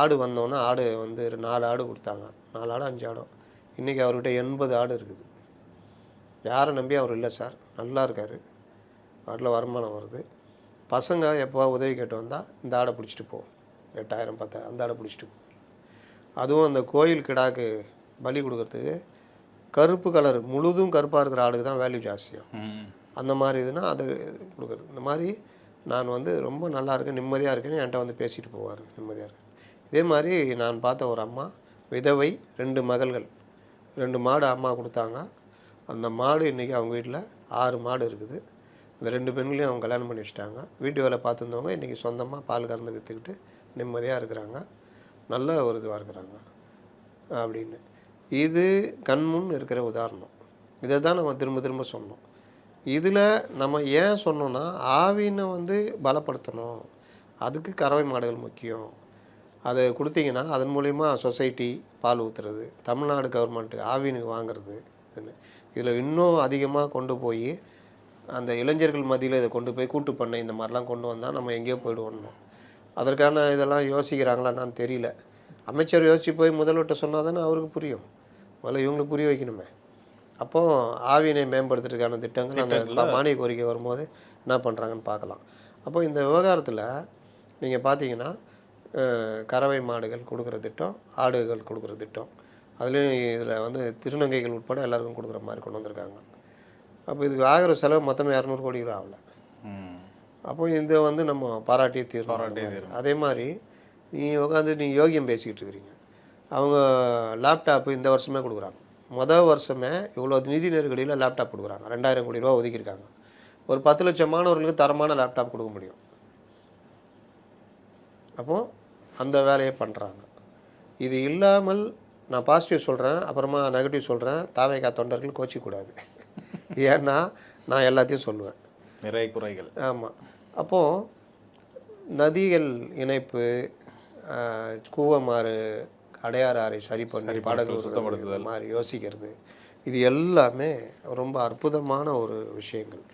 ஆடு வந்தோன்னே ஆடு வந்து 4 ஆடு கொடுத்தாங்க, 4 ஆடு 5 ஆடும். இன்றைக்கி அவர்கிட்ட 80 ஆடு இருக்குது. யாரை நம்பி அவர் இல்லை சார், நல்லா இருக்கார், அதில் வருமானம் வருது. பசங்க எப்போ உதவி கேட்டு வந்தால் இந்த ஆடை பிடிச்சிட்டு போ, 8000 10 அந்த ஆடை பிடிச்சிட்டு போ. அதுவும் அந்த கோயில் கிடாக்கு பலி கொடுக்கறதுக்கு கருப்பு கலர் முழுதும் கருப்பாக இருக்கிற ஆடுக்கு தான் வேல்யூ ஜாஸ்தியாக, அந்த மாதிரி இதுனா அது கொடுக்குறது. இந்த மாதிரி நான் வந்து ரொம்ப நல்லா இருக்கேன், நிம்மதியாக இருக்கேன்னு என்கிட்ட வந்து பேசிட்டு போவார், நிம்மதியாக இருக்கேன். இதே மாதிரி நான் பார்த்த ஒரு அம்மா விதவை, 2 மகள்கள், 2 மாடு அம்மா கொடுத்தாங்க. அந்த மாடு இன்றைக்கி அவங்க வீட்டில் 6 மாடு இருக்குது. இந்த 2 பெண்களையும் அவங்க கல்யாணம் பண்ணி வச்சுட்டாங்க. வீட்டு வேலை பார்த்துருந்தவங்க இன்றைக்கி சொந்தமாக பால் கறந்து விற்றுக்கிட்டு நிம்மதியாக இருக்கிறாங்க, நல்ல ஒரு இதுவாக இருக்கிறாங்க அப்படின்னு. இது கண்முன் இருக்கிற உதாரணம். இதை தான் நம்ம திரும்ப திரும்ப சொன்னோம். இதில் நம்ம ஏன் சொன்னோன்னா, ஆவினை வந்து பலப்படுத்தணும், அதுக்கு கறவை மாடுகள் முக்கியம். அதை கொடுத்தீங்கன்னா அதன் மூலிமா சொசைட்டி பால் ஊற்றுறது, தமிழ்நாடு கவர்மெண்ட்டு ஆவினுக்கு வாங்கிறது, இதில் இன்னும் அதிகமாக கொண்டு போய் அந்த இளைஞர்கள் மத்தியில் இதை கொண்டு போய் கூட்டு பண்ணை இந்த மாதிரிலாம் கொண்டு வந்தால் நம்ம எங்கேயோ போய்டுவோம். அதற்கான இதெல்லாம் யோசிக்கிறாங்களான்னு தெரியல. அமைச்சர் யோசித்து போய் முதல்வர்கிட்ட சொன்னால் தானே அவருக்கு புரியும், முதல்ல இவங்களுக்கு புரிய வைக்கணுமே. அப்போது ஆவினை மேம்படுத்துறதுக்கான திட்டங்கள் அந்த மானிய கோரிக்கை வரும்போது என்ன பண்ணுறாங்கன்னு பார்க்கலாம். அப்போ இந்த விவகாரத்தில் நீங்கள் பார்த்தீங்கன்னா கறவை மாடுகள் கொடுக்குற திட்டம், ஆடுகள் கொடுக்குற திட்டம், அதுலேயும் இதில் வந்து திருநங்கைகள் உட்பட எல்லாருக்கும் கொடுக்குற மாதிரி கொண்டு வந்திருக்காங்க. அப்போ இதுக்கு ஆகிற செலவு மொத்தமே 200 கோடி கூட ஆகலை. அப்போ இதை வந்து நம்ம பாராட்டியே தீர்மானம். அதே மாதிரி நீ உட்காந்து நீ யோகியம் பேசிக்கிட்டு இருக்கிறீங்க, அவங்க லேப்டாப்பு இந்த வருஷமே கொடுக்குறாங்க. மொதல் வருஷமே இவ்வளோ நிதி நெருக்கடியில் லேப்டாப் கொடுக்குறாங்க, 2000 கோடி ரூபா ஒதுக்கியிருக்காங்க. ஒரு 10 லட்சம் மாணவர்களுக்கு தரமான லேப்டாப் கொடுக்க முடியும். அப்போது அந்த வேலையை பண்ணுறாங்க. இது இல்லாமல் நான் பாசிட்டிவ் சொல்கிறேன், அப்புறமா நெகட்டிவ் சொல்கிறேன், தாவேகா தொண்டர்கள் கோச்சிக்கூடாது. ஏன்னா நான் எல்லாத்தையும் சொல்லுவேன், நிறைய குறைகள். ஆமாம். அப்போது நதிகள் இணைப்பு, கூவமாறு அடையாறு ஆறை சரி பண்ணி படகு மாதிரி யோசிக்கிறது, இது எல்லாமே ரொம்ப அற்புதமான ஒரு விஷயங்கள்.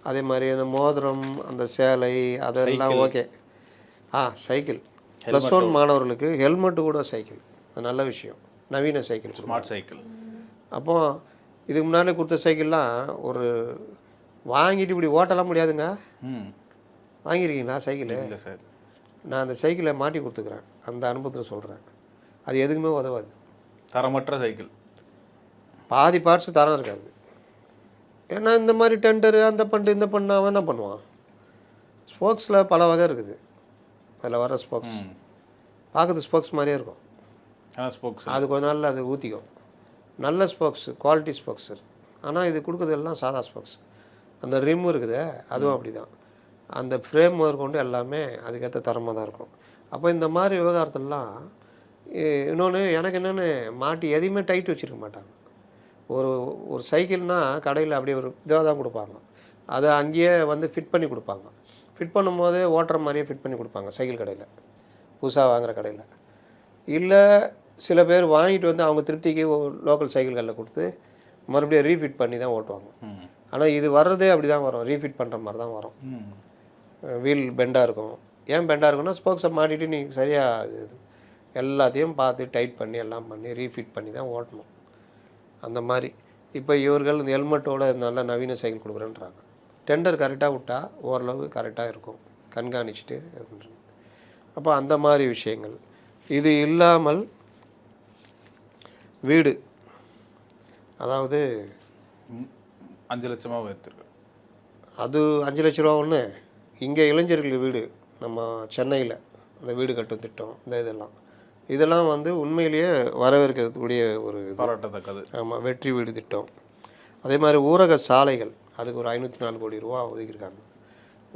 அதே மாதிரி அந்த மோதிரம், அந்த சேலை, அதெல்லாம் ஓகே. சைக்கிள் +1 மாணவர்களுக்கு ஹெல்மெட்டு கூட சைக்கிள், அது நல்ல விஷயம், நவீன சைக்கிள், ஸ்மார்ட் சைக்கிள். அப்போது இதுக்கு முன்னாடி கொடுத்த சைக்கிள்லாம் ஒரு வாங்கிட்டு இப்படி ஓட்டலாம் முடியாதுங்க. வாங்கியிருக்கீங்களா சைக்கிள்? இல்லை சார். நான் அந்த சைக்கிளை மாட்டி கொடுத்துக்கிறேன், அந்த அனுபவத்தில் சொல்கிறேன். அது எதுக்குமே உதவாது, தரமற்ற சைக்கிள், பாதி பார்ட்ஸ் தரம் இருக்காது. ஏன்னா இந்த மாதிரி டெண்டரு அந்த பண்ணிட்டு இந்த பண்ண அவன் என்ன பண்ணுவான்? ஸ்போக்ஸில் பல வகை இருக்குது, அதில் வர ஸ்போக்ஸ் பார்க்குறது ஸ்போக்ஸ் மாதிரியே இருக்கும், ஸ்போக்ஸ் அது கொஞ்ச நாளில் அது ஊற்றிக்கும். நல்ல ஸ்போக்ஸு, குவாலிட்டி ஸ்போக்ஸ் இருக்குது. ஆனால் இது கொடுக்குறதெல்லாம் சாதா ஸ்போக்ஸ். அந்த ரிம் இருக்குது, அதுவும் அப்படி தான். அந்த ஃப்ரேம் முதற்கொண்டு எல்லாமே அதுக்கேற்ற தரமாக தான் இருக்கும். அப்போ இந்த மாதிரி விவகாரத்துலலாம் இன்னொன்று எனக்கு என்னென்னு மாட்டி எதையுமே டைட் வச்சுருக்க மாட்டாங்க. ஒரு ஒரு சைக்கிள்னால் கடையில் அப்படியே ஒரு இதாக தான் கொடுப்பாங்க. அதை அங்கேயே வந்து ஃபிட் பண்ணி கொடுப்பாங்க. ஃபிட் பண்ணும்போதே ஓட்டுற மாதிரியே ஃபிட் பண்ணி கொடுப்பாங்க சைக்கிள் கடையில், புதுசாக வாங்குகிற கடையில். இல்லை சில பேர் வாங்கிட்டு வந்து அவங்க திருப்திக்கு லோக்கல் சைக்கிள் கடையில் கொடுத்து மறுபடியும் ரீஃபிட் பண்ணி தான் ஓட்டுவாங்க. ஆனால் இது வர்றதே அப்படி தான் வரும், ரீஃபிட் பண்ணுற மாதிரி தான் வரும். வீல் பெண்டாக இருக்கும். ஏன் பெண்டாக இருக்குன்னா ஸ்போக்ஸை மாட்டிட்டு நீங்கள் சரியாக எல்லாத்தையும் பார்த்து டைட் பண்ணி எல்லாம் பண்ணி ரீஃபிட் பண்ணி தான் ஓட்டணும். அந்த மாதிரி இப்போ இவர்கள் இந்த ஹெல்மெட்டோட நல்ல நவீன சைக்கிள் கொடுக்குறேன்றாங்க. டெண்டர் கரெக்டாக விட்டால் ஓரளவு கரெக்டாக இருக்கும், கண்காணிச்சுட்டு. அப்போ அந்த மாதிரி விஷயங்கள். இது இல்லாமல் வீடு, அதாவது 5 லட்சமாக உயர்த்திருக்கு. அது 5 லட்ச ரூபா ஒன்று. இங்கே இளைஞர்கள் வீடு, நம்ம சென்னையில் அந்த வீடு கட்டும் திட்டம், இதெல்லாம் வந்து உண்மையிலேயே வரவேற்கக்கூடிய ஒரு பாராட்டத்தக்கது. ஆமாம், வெற்றி வீடு திட்டம். அதே மாதிரி ஊரக சாலைகள், அதுக்கு ஒரு 504 கோடி ரூபா ஒதுக்கியிருக்காங்க.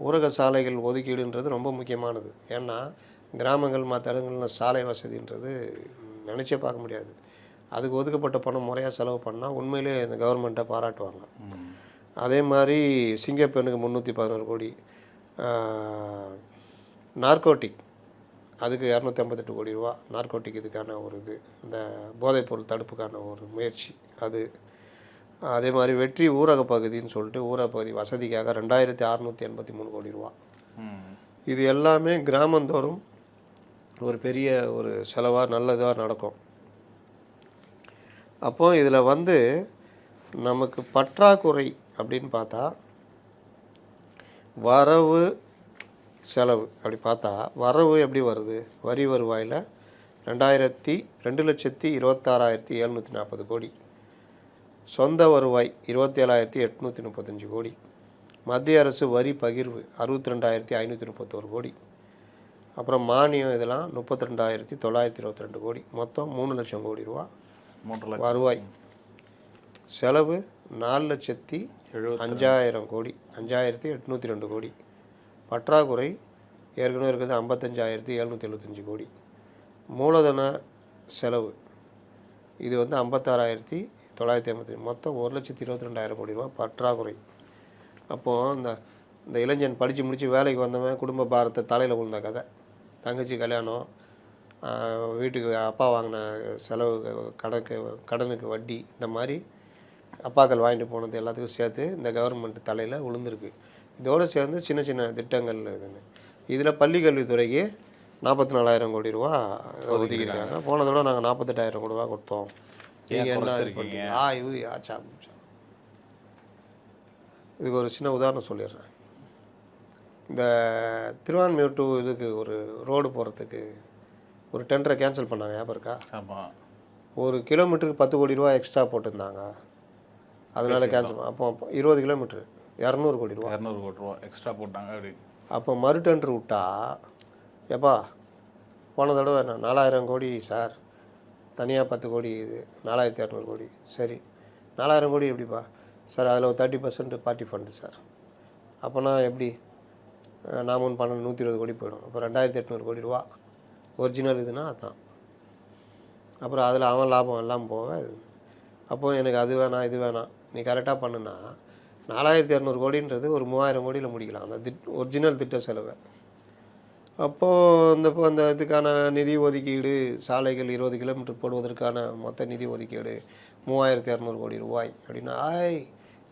ஊரக சாலைகள் ஒதுக்கீடுன்றது ரொம்ப முக்கியமானது. ஏன்னா கிராமங்கள் மற்ற இடங்கள்ல சாலை வசதின்றது நினச்சே பார்க்க முடியாது. அதுக்கு ஒதுக்கப்பட்ட பணம் முறையாக செலவு பண்ணால் உண்மையிலே இந்த கவர்மெண்ட்டை பாராட்டுவாங்க. அதே மாதிரி சிங்கப்பெண்ணுக்கு 311 கோடி, நார்கோட்டிக் அதுக்கு 258 கோடி ரூபா, நார்கோட்டிக் இதுக்கான ஒரு இது, இந்த போதைப்பொருள் தடுப்புக்கான ஒரு முயற்சி அது. அதே மாதிரி வெற்றி ஊரக பகுதின்னு சொல்லிட்டு ஊரக பகுதி வசதிக்காக 2683 கோடி ரூபா. இது எல்லாமே கிராமந்தோறும் ஒரு பெரிய ஒரு செலவாக நல்லதாக நடக்கும். அப்போ இதில் வந்து நமக்கு பற்றாக்குறை அப்படின்னு பார்த்தா வரவு செலவு அப்படி பார்த்தா வரவு எப்படி வருது? வரி வருவாயில் 2,26,740 கோடி, சொந்த வருவாய் 27,835 கோடி, மத்திய அரசு வரி பகிர்வு 62,531 கோடி, அப்புறம் மானியம் இதெல்லாம் 32,922 கோடி, மொத்தம் 3 லட்சம் கோடி ரூபா வருவாய். செலவு 4,05,000 கோடி, 5,802 கோடி. பற்றாக்குறை ஏற்கனவே இருக்குது 55,775 கோடி. மூலதன செலவு இது வந்து 56,985, மொத்தம் 1,22,000 கோடி ரூபா பற்றாக்குறை. அப்போது இந்த இளைஞன் படித்து முடித்து வேலைக்கு வந்தவன் குடும்ப பாரத்தை தலையில் விழுந்த கதை, தங்கச்சி கல்யாணம், வீட்டுக்கு அப்பா வாங்கின செலவு, கடனுக்கு வட்டி, இந்த மாதிரி அப்பாக்கள் வாங்கிட்டு போனது எல்லாத்துக்கும் சேர்த்து இந்த கவர்மெண்ட் தலையில் விழுந்திருக்கு. இதோடு சேர்ந்து சின்ன சின்ன திட்டங்கள் இதுன்னு. இதில் பள்ளி கல்வித்துறைக்கு 44,000 கோடி ரூபா ஒதுக்கியிருக்காங்க. போன தடவை நாங்கள் 48,000 கோடி ரூபா கொடுத்தோம். நீங்கள் என்ன இது ஆச்சா? இதுக்கு ஒரு சின்ன உதாரணம் சொல்லிடுறேன். இந்த திருவான்மியூர் டு இதுக்கு ஒரு ரோடு போகிறதுக்கு ஒரு டெண்டரை கேன்சல் பண்ணாங்க, ஞாபகம் இருக்கா? ஆமாம். ஒரு கிலோமீட்டருக்கு 10 கோடி ரூபா எக்ஸ்ட்ரா போட்டிருந்தாங்க, அதனால கேன்சல். அப்போ 20 கிலோமீட்டரு 200 கோடி ரூபா, 200 கோடி ரூபா எக்ஸ்ட்ரா போட்டாங்க அப்படி. அப்போ மறு டெண்டர் விட்டா, எப்பா போன தடவை 4,000 கோடி சார், தனியாக 10 கோடி, இது 4,200 கோடி. சரி, 4,000 கோடி எப்படிப்பா சார்? அதில் ஒரு 30% பார்ட்டி ஃபண்டு சார். அப்போனா எப்படி? நாம் ஒன்று 120 கோடி போயிடும். அப்போ 2,800 கோடி ரூபா ஒரிஜினல் இதுனா அதுதான். அப்புறம் அதில் அவன் லாபம் எல்லாம் போக, அப்போது எனக்கு அது வேணாம் இது வேணாம், நீ கரெக்டாக பண்ணுனா 4,200 கோடின்றது ஒரு 3,000 கோடியில் முடிக்கலாம் அந்த ஒரிஜினல் திட்ட செலவை. அப்போது அந்த இதுக்கான நிதி ஒதுக்கீடு, சாலைகள் 20 கிலோமீட்டர் போடுவதற்கான மொத்த நிதி ஒதுக்கீடு 3,200 கோடி ரூபாய் அப்படின்னா,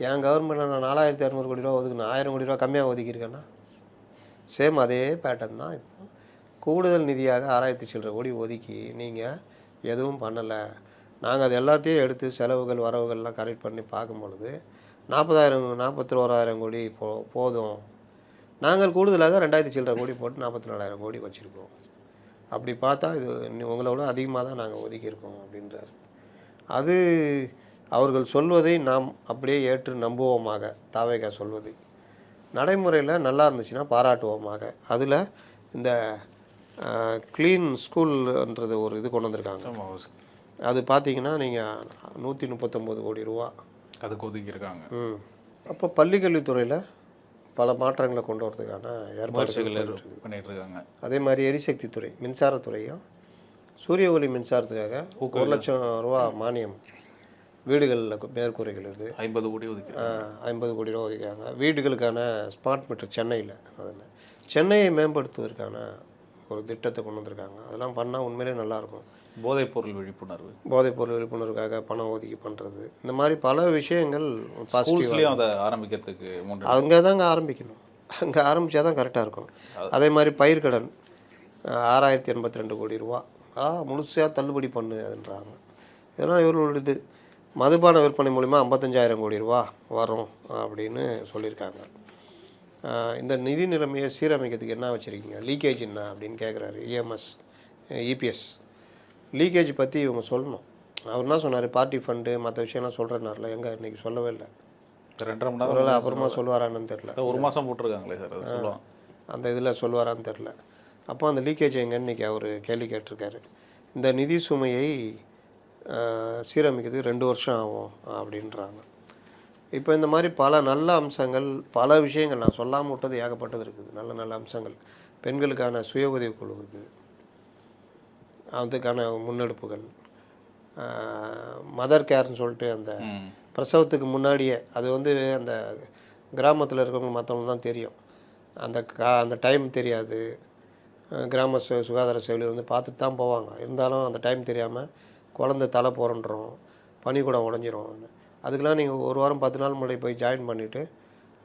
என் கவர்மெண்ட்டில் நான் 4,200 கோடி ரூபா ஒதுக்குனேன், 1,000 கோடி ரூபா கம்மியாக ஒதுக்கியிருக்கேன்னா சேம் அதே பேட்டர்ன் தான். இப்போ கூடுதல் நிதியாக 6,000 சில்லரை கோடி ஒதுக்கி நீங்கள் எதுவும் பண்ணலை. நாங்கள் அது எல்லாத்தையும் எடுத்து செலவுகள் வரவுகள்லாம் கரெக்ட் பண்ணி பார்க்கும் பொழுது 41,000 கோடி போதும். நாங்கள் கூடுதலாக 2,000 சில்லரை கோடி போட்டு 44,000 கோடி வச்சுருக்கோம். அப்படி பார்த்தா இது உங்களோட அதிகமாக தான் நாங்கள் ஒதுக்கியிருக்கோம் அப்படின்றார். அது அவர்கள் சொல்வதை நாம் அப்படியே ஏற்று நம்புவோமாக. தாவேகா சொல்வது நடைமுறையில் நல்லா இருந்துச்சுன்னா பாராட்டுவோமாக. அதில் இந்த க்ளீன் ஸ்கூல்ன்றது ஒரு இது கொண்டு வந்திருக்காங்க. அது பார்த்தீங்கன்னா நீங்கள் 139 கோடி ரூபா. அதுக்கு ஒதுக்கியிருக்காங்க. அப்போ பள்ளிக்கல்வித்துறையில் பல மாற்றங்களை கொண்டு வரதுக்கான முயற்சிகள் ஏற்பாடுகள் பண்ணிட்டு இருக்காங்க. அதே மாதிரி எரிசக்தி துறை மின்சாரத்துறையும் சூரிய ஒளி மின்சாரத்துக்காக 1 லட்சம் ரூபா மானியம் வீடுகளில் மேற்கூரைகளுக்கு 50 கோடி ஒதுக்கி 50 கோடி ரூபா ஒதுக்காங்க. வீடுகளுக்கான ஸ்மார்ட் மீட்டர் சென்னையில் அதில் சென்னையை மேம்படுத்துவதற்கான ஒரு திட்டத்தை கொண்டு வந்திருக்காங்க. அதெல்லாம் பண்ணால் உண்மையிலே நல்லாயிருக்கும். போதைப்பொருள் விழிப்புணர்வு, போதைப்பொருள் விழிப்புணர்வுக்காக பணம் ஒதுக்கி பண்ணுறது, இந்த மாதிரி பல விஷயங்கள் ஸ்கூல்ஸ்லேயும் அதை ஆரம்பிக்கிறதுக்கு அங்கே தாங்க ஆரம்பிக்கணும். அங்கே ஆரம்பித்தா தான் கரெக்டாக இருக்கும். அதே மாதிரி பயிர்க்கடன் 6082 கோடி ரூபா முழுசாக தள்ளுபடி பண்ணு அதுன்றாங்க. இதெல்லாம் இவர்களோட இது. மதுபான விற்பனை மூலிமா 55,000 கோடி ரூபா வரும் அப்படின்னு சொல்லியிருக்காங்க. இந்த நிதி நிலைமையை சீரமைக்கிறதுக்கு என்ன வச்சுருக்கீங்க, லீக்கேஜ் என்ன அப்படின்னு கேட்குறாரு இஎம்எஸ் இபிஎஸ். லீக்கேஜ் பற்றி இவங்க சொல்லணும். அவர் என்ன சொன்னார், பார்ட்டி ஃபண்டு மற்ற விஷயம்லாம் சொல்கிறனார்ல, எங்கே இன்றைக்கி சொல்லவே இல்லை. 2.5 மணி நேரம் அப்புறமா சொல்லுவாரான்னு தெரில. 1 மாதம் போட்டிருக்காங்களே சார், அது சொல்லுவாங்க. அந்த இதில் சொல்லுவாரான்னு தெரில. அப்போ அந்த லீக்கேஜ் எங்கன்னு இன்றைக்கி அவர் கேள்வி கேட்டிருக்காரு. இந்த நிதி சுமையை சீரமைக்கிறதுக்கு 2 வருஷம் ஆகும் அப்படின்றாங்க. இப்போ இந்த மாதிரி பல நல்ல அம்சங்கள், பல விஷயங்கள் நான் சொல்லாமல் விட்டது ஏகப்பட்டது இருக்குது. நல்ல நல்ல அம்சங்கள், பெண்களுக்கான சுய உதவி குழு இது, அதுக்கான முன்னெடுப்புகள், மதர் கேர்னு சொல்லிட்டு அந்த பிரசவத்துக்கு முன்னாடியே, அது வந்து அந்த கிராமத்தில் இருக்கவங்க மற்றவங்க தான் தெரியும். அந்த டைம் தெரியாது. கிராம சுகாதார சேவையில் வந்து பார்த்துட்டு தான் போவாங்க. இருந்தாலும் அந்த டைம் தெரியாமல் குழந்தை தலை புரண்டுரும், பனிக்கூடம் உடஞ்சிரும். அதுக்கெலாம் நீங்கள் 1 வாரம் 10 நாள் முன்னாடி போய் ஜாயின் பண்ணிவிட்டு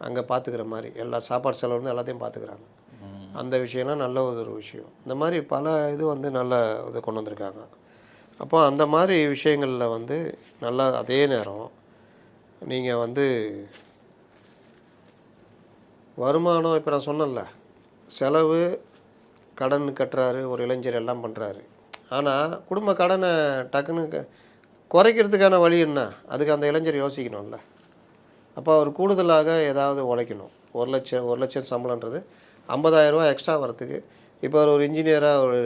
அங்கே பார்த்துக்கிற மாதிரி எல்லா சாப்பாடு செலவு வந்து எல்லாத்தையும் பார்த்துக்கிறாங்க. அந்த விஷயம்லாம் நல்ல ஒரு விஷயம். இந்த மாதிரி பல இது வந்து நல்ல இதை கொண்டு வந்திருக்காங்க. அப்போ அந்த மாதிரி விஷயங்களில் வந்து நல்லா, அதே நேரம் நீங்கள் வந்து வருமானம், இப்போ நான் சொன்னேன்ல, செலவு கடன் கட்டுறாரு ஒரு இளைஞர், எல்லாம் பண்ணுறாரு. ஆனால் குடும்ப கடனை டக்குன்னு குறைக்கிறதுக்கான வழி என்ன, அதுக்கு அந்த இளைஞர் யோசிக்கணும்ல. அப்போ அவர் கூடுதலாக ஏதாவது உழைக்கணும். 1 லட்சம் சம்பளன்றது 50,000 ரூபா எக்ஸ்ட்ரா வரத்துக்கு. இப்போ ஒரு இன்ஜினியராக ஒரு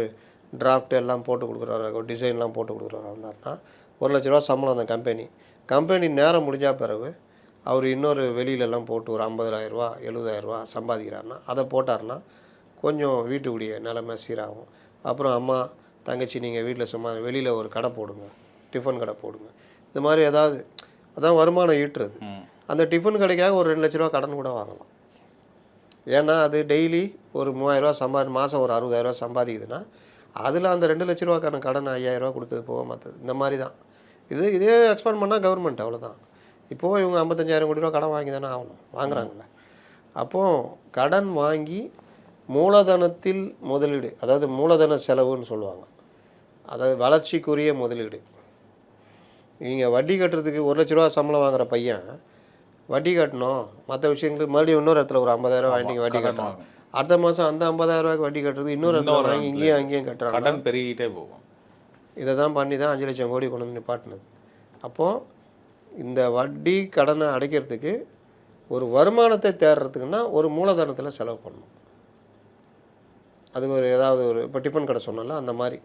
டிராஃப்ட் எல்லாம் போட்டு கொடுக்குறாரு, ஒரு டிசைன்லாம் போட்டு கொடுக்குறாரு இருந்தாருன்னா 1 லட்ச ரூபா சம்பளம் அந்த கம்பெனி நேரம் முடிஞ்சால் பிறகு அவர் இன்னொரு வெளியிலெல்லாம் போட்டு ஒரு 50,000 ரூபா 70,000 ரூபா சம்பாதிக்கிறாருன்னா அதை போட்டார்னா கொஞ்சம் வீட்டுக்குடிய நிலைமை சீராகும். அப்புறம் அம்மா தங்கச்சி நீங்கள் வீட்டில் சும்மா வெளியில் ஒரு கடை போடுங்க, டிஃபன் கடை போடுங்க, இந்த மாதிரி ஏதாவது, அதான் வருமானம் ஈட்டுறது. அந்த டிஃபன் கடைக்காக ஒரு 2 லட்ச ரூபா கடன் கூட வாங்கலாம். ஏன்னா அது டெய்லி ஒரு 3,000 ரூபா மாதம் ஒரு 60,000 ரூபா சம்பாதிக்குதுன்னா அதில் அந்த 2 லட்ச ரூபாக்கான கடன் 5,000 ரூபா கொடுத்தது போக மாற்றுது. இந்த மாதிரி தான் இதே எக்ஸ்பெண்ட் பண்ணால் கவர்மெண்ட் அவ்வளோதான். இப்போது இவங்க 55,000 கோடி ரூபா கடன் வாங்கி தானே ஆகணும், வாங்குறாங்கல்ல. அப்போது கடன் வாங்கி மூலதனத்தில் முதலீடு, அதாவது மூலதன செலவுன்னு சொல்லுவாங்க, அதாவது வளர்ச்சிக்குரிய முதலீடு. நீங்கள் வட்டி கட்டுறதுக்கு 1 லட்ச ரூபா சம்பளம் வாங்குகிற பையன் வட்டி கட்டணும், மற்ற விஷயங்களுக்கு மறுபடியும் இன்னொரு இடத்துல ஒரு 50,000 வாங்கி வட்டி கட்டணும். அடுத்த மாதம் அந்த 50,000 ரூபாய்க்கு வட்டி கட்டுறது இன்னொரு இடத்துல வாங்கி இங்கேயும் அங்கேயும் கட்டுறாங்க. கடன் பெருகிட்டே போகும். இதை தான் பண்ணி தான் 5 லட்சம் கோடி கொண்டு வந்து நிப்பாட்டினது. அப்போது இந்த வட்டி கடனை அடைக்கிறதுக்கு ஒரு வருமானத்தை தேடுறதுக்குன்னா ஒரு மூலதனத்தில் செலவு பண்ணணும். அதுக்கு ஒரு ஏதாவது ஒரு, இப்போ டிஃபன் கடை சொன்னால அந்த மாதிரி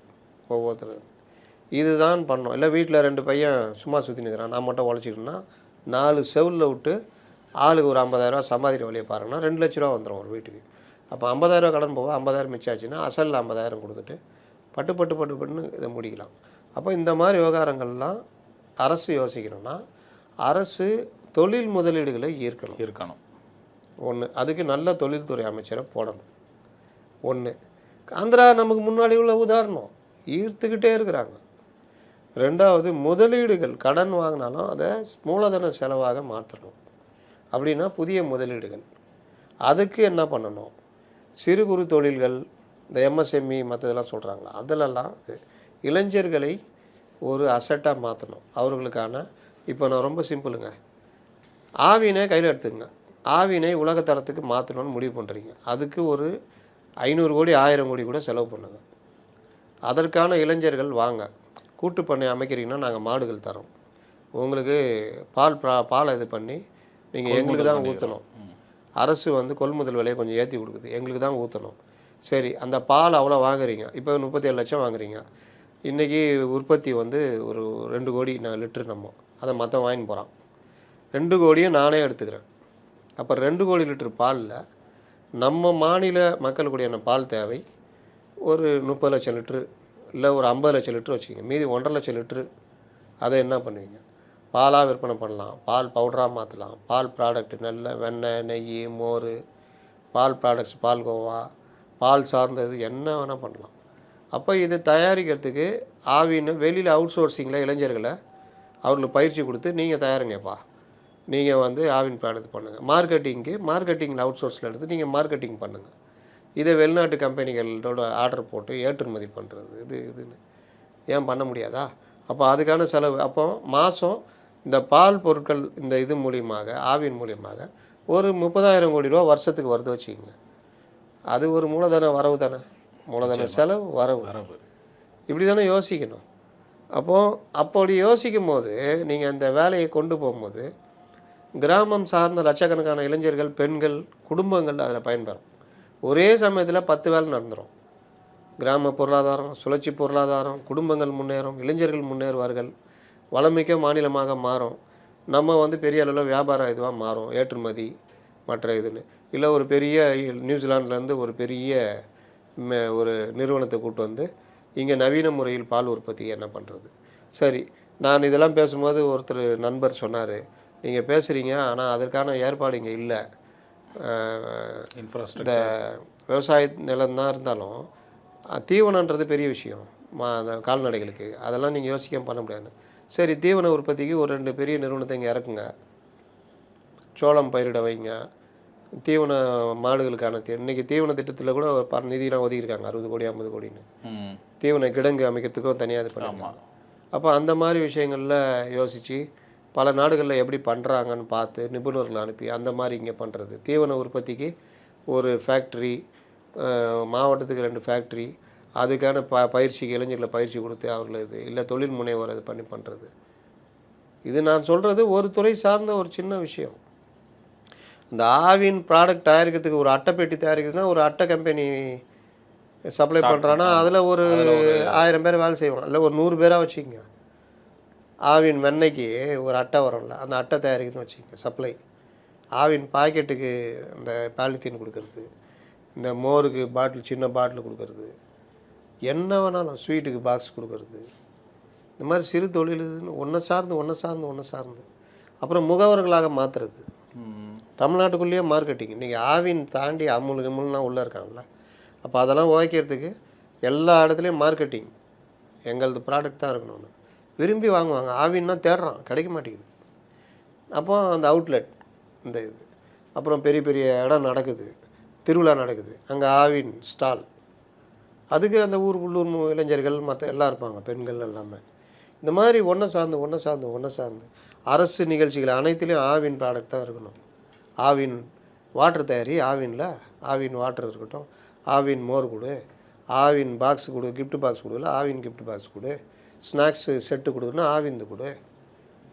ஒவ்வொருத்தர் இதுதான் பண்ணோம். இல்லை வீட்டில் 2 பையன் சும்மா சுற்றி நிற்கிறான், நான் மட்டும் உழைச்சிக்கிட்டேன்னா 4 செவுலில் விட்டு ஆளுக்கு ஒரு 50,000 ரூபா சம்பாதிக்கிற வழியை பாருங்கன்னா 2 லட்ச ரூபா வந்துடும் ஒரு வீட்டுக்கு. அப்போ 50,000 ரூபா கடன் போக 50,000 மிச்சாச்சுன்னா அசல் 50,000 கொடுத்துட்டு பட்டுன்னு இதை முடிக்கலாம். அப்போ இந்த மாதிரி விவகாரங்கள்லாம் அரசு யோசிக்கணும்னா அரசு தொழில் முதலீடுகளை ஈர்க்கணும். ஒன்று, அதுக்கு நல்ல தொழில்துறை அமைச்சரை போடணும். ஒன்று, ஆந்திரா நமக்கு முன்னாடி உள்ள உதாரணம், ஈர்த்துக்கிட்டே இருக்கிறாங்க. 2வது, முதலீடுகள் கடன் வாங்கினாலும் அதை மூலதன செலவாக மாற்றணும். அப்படின்னா புதிய முதலீடுகள், அதுக்கு என்ன பண்ணணும், சிறு குறு தொழில்கள், இந்த எம்எஸ்எம்இ மற்றதெல்லாம் சொல்கிறாங்களா, அதிலெல்லாம் இளைஞர்களை ஒரு அசட்டாக மாற்றணும். அவர்களுக்கான, இப்போ நான் ரொம்ப சிம்பிளுங்க, ஆவினை கையில் எடுத்துங்க, ஆவினை உலகத்தரத்துக்கு மாற்றணும்னு முடிவு பண்ணுறீங்க, அதுக்கு ஒரு 500 கோடி 1000 கோடி கூட செலவு பண்ணுங்க. அதற்கான இளைஞர்கள் வாங்க, கூட்டு பண்ணை அமைக்கிறீங்கன்னா நாங்கள் மாடுகள் தரோம், உங்களுக்கு பாலை இது பண்ணி நீங்கள் எங்களுக்கு தான் ஊற்றணும். அரசு வந்து கொள்முதல் விலையை கொஞ்சம் ஏற்றி கொடுக்குது, எங்களுக்கு தான் ஊற்றணும். சரி, அந்த பால் அவ்வளோ வாங்குறீங்க, இப்போ 37 லட்சம் வாங்குறீங்க, இன்றைக்கி உற்பத்தி வந்து ஒரு 2 கோடி லிட்டர் நம்ம அதை மொத்தம் வாங்கி போகிறான். 2 கோடியும் நானே எடுத்துக்கிறேன். அப்போ 2 கோடி லிட்டர் பாலில் நம்ம மாநில மக்களுக்குடியான பால் தேவை ஒரு 30 லட்சம் லிட்ரு, இல்லை ஒரு 50 லட்சம் லிட்ரு வச்சுக்கோங்க. மீதி 1.5 லட்சம் லிட்ரு அதை என்ன பண்ணுவீங்க? பாலாக விற்பனை பண்ணலாம், பால் பவுடராக மாற்றலாம், பால் ப்ராடக்ட் நல்ல வெண்ணெய், நெய், மோர், பால் ப்ராடக்ட்ஸ், பால்கோவா, பால் சார்ந்தது என்ன வேணால் பண்ணலாம். அப்போ இது தயாரிக்கிறதுக்கு ஆவின்னு வெளியில் அவுட் சோர்சிங்கில் இளைஞர்களை அவர்களுக்கு பயிற்சி கொடுத்து நீங்கள் தயாருங்கப்பா, நீங்கள் வந்து ஆவின் ப்ராடக்ட் பண்ணுங்கள். மார்க்கெட்டிங்கில் அவுட் சோர்ஸில் எடுத்து நீங்கள் மார்க்கெட்டிங் பண்ணுங்கள். இதை வெளிநாட்டு கம்பெனிகளோட ஆர்டர் போட்டு ஏற்றுமதி பண்ணுறது இதுன்னு ஏன் பண்ண முடியாதா? அப்போ அதுக்கான செலவு. அப்போ மாதம் இந்த பால் பொருட்கள் இந்த இது மூலியமாக ஆவின் மூலியமாக ஒரு 30,000 கோடி ரூபா வருஷத்துக்கு வருது வச்சுக்கோங்க. அது ஒரு மூலதன வரவு தானே, மூலதன செலவு வரவு இப்படி தானே யோசிக்கணும். அப்படி யோசிக்கும் போது நீங்கள் அந்த வேலையை கொண்டு போகும்போது கிராமம் சார்ந்த லட்சக்கணக்கான இளைஞர்கள், பெண்கள், குடும்பங்கள் அதில் பயன்பெறும். ஒரே சமயத்தில் 10 வேலை நடந்துடும். கிராம பொருளாதாரம், சுழற்சி பொருளாதாரம், குடும்பங்கள் முன்னேறும், இளைஞர்கள் முன்னேறுவார்கள், வளமிக்க மாநிலமாக மாறும். நம்ம வந்து பெரிய அளவில் வியாபார இதுவாக மாறும், ஏற்றுமதி மற்ற இதுன்னு. இல்லை ஒரு பெரிய நியூசிலாண்ட்லேருந்து ஒரு பெரிய ஒரு நிறுவனத்தை கூப்பிட்டு வந்து இங்கே நவீன முறையில் பால் உற்பத்தி என்ன பண்ணுறது. சரி, நான் இதெல்லாம் பேசும்போது ஒருத்தர் நண்பர் சொன்னார், நீங்கள் பேசுகிறீங்க ஆனால் அதற்கான ஏற்பாடு இங்கே இல்லை, இந்த விவசாய நிலம்தான் இருந்தாலும் தீவனன்றது பெரிய விஷயம் அந்த கால்நடைகளுக்கு, அதெல்லாம் நீங்கள் யோசிக்காமல் பண்ண முடியாது. சரி, தீவன உற்பத்திக்கு ஒரு 2 பெரிய நிறுவனத்தை இங்கே இறக்குங்க, சோளம் பயிரிட வைங்க, தீவன மாடுகளுக்கான இன்றைக்கி தீவன திட்டத்தில் கூட ஒரு நிதியெலாம் ஒதுக்கியிருக்காங்க 60 கோடி 50 கோடின்னு தீவன கிடங்கு அமைக்கிறதுக்கும் தனியாக இது பண்ணிக்கலாம். அப்போ அந்த மாதிரி விஷயங்களில் யோசித்து பல நாடுகளில் எப்படி பண்ணுறாங்கன்னு பார்த்து நிபுணர்களை அனுப்பி அந்த மாதிரி இங்கே பண்ணுறது. தீவன உற்பத்திக்கு ஒரு ஃபேக்ட்ரி, மாவட்டத்துக்கு 2 ஃபேக்ட்ரி, அதுக்கான பயிற்சிக்கு இளைஞர்களை பயிற்சி கொடுத்து அவர்கள் இது இல்லை தொழில் முனைவோர் இது பண்ணி பண்ணுறது. இது நான் சொல்கிறது ஒரு துறை சார்ந்த ஒரு சின்ன விஷயம். இந்த ஆவின் ப்ராடக்ட் தயாரிக்கிறதுக்கு ஒரு அட்டை பெட்டி தயாரிக்கிறதுனா ஒரு அட்டை கம்பெனி சப்ளை பண்ணுறான்னா அதில் ஒரு 1000 பேர் வேலை செய்வாங்க, இல்லை ஒரு 100 பேராக வச்சுக்கோங்க. ஆவின் வெண்ணெய்க்கு ஒரு அட்டை வரும்ல, அந்த அட்டை தயாரிக்கிறதுன்னு வச்சுக்கோங்க சப்ளை. ஆவின் பாக்கெட்டுக்கு இந்த பாலித்தீன் கொடுக்கறது, இந்த மோருக்கு பாட்டில் சின்ன பாட்டில் கொடுக்கறது, என்ன வேணாலும் ஸ்வீட்டுக்கு பாக்ஸ் கொடுக்கறது, இந்த மாதிரி சிறு தொழில் ஒன்றை சார்ந்து அப்புறம் முகவர்களாக மாற்றுறது. தமிழ்நாட்டுக்குள்ளேயே மார்க்கெட்டிங் இன்றைக்கி ஆவின் தாண்டி அமுல்னா உள்ளே இருக்காங்களா. அப்போ அதெல்லாம் உழைக்கிறதுக்கு எல்லா இடத்துலையும் மார்க்கெட்டிங் எங்களது ப்ராடக்ட் தான் இருக்கணும்னு விரும்பி வாங்குவாங்க. ஆவின்னா தேடுறான், கிடைக்க மாட்டேங்குது. அப்போ அந்த அவுட்லெட் இந்த இது அப்புறம் பெரிய பெரிய இடம் நடக்குது, திருவிழா நடக்குது, அங்கே ஆவின் ஸ்டால், அதுக்கு அந்த உள்ளூர் இளைஞர்கள் மற்ற எல்லாம் இருப்பாங்க, பெண்கள் எல்லாமே. இந்த மாதிரி ஒன்றை சார்ந்து அரசு நிகழ்ச்சிகள் அனைத்துலேயும் ஆவின் ப்ராடக்ட் தான் இருக்கணும். ஆவின் வாட்டர் தயாரி, ஆவின் வாட்டர் இருக்கட்டும், ஆவின் மோர் கொடு, ஆவின் பாக்ஸ் கொடு, கிஃப்ட் பாக்ஸ் கொடுல ஆவின் கிஃப்ட் பாக்ஸ் கொடு, ஸ்நாக்ஸு செட்டு கொடுக்குன்னா ஆவிந்து கொடு.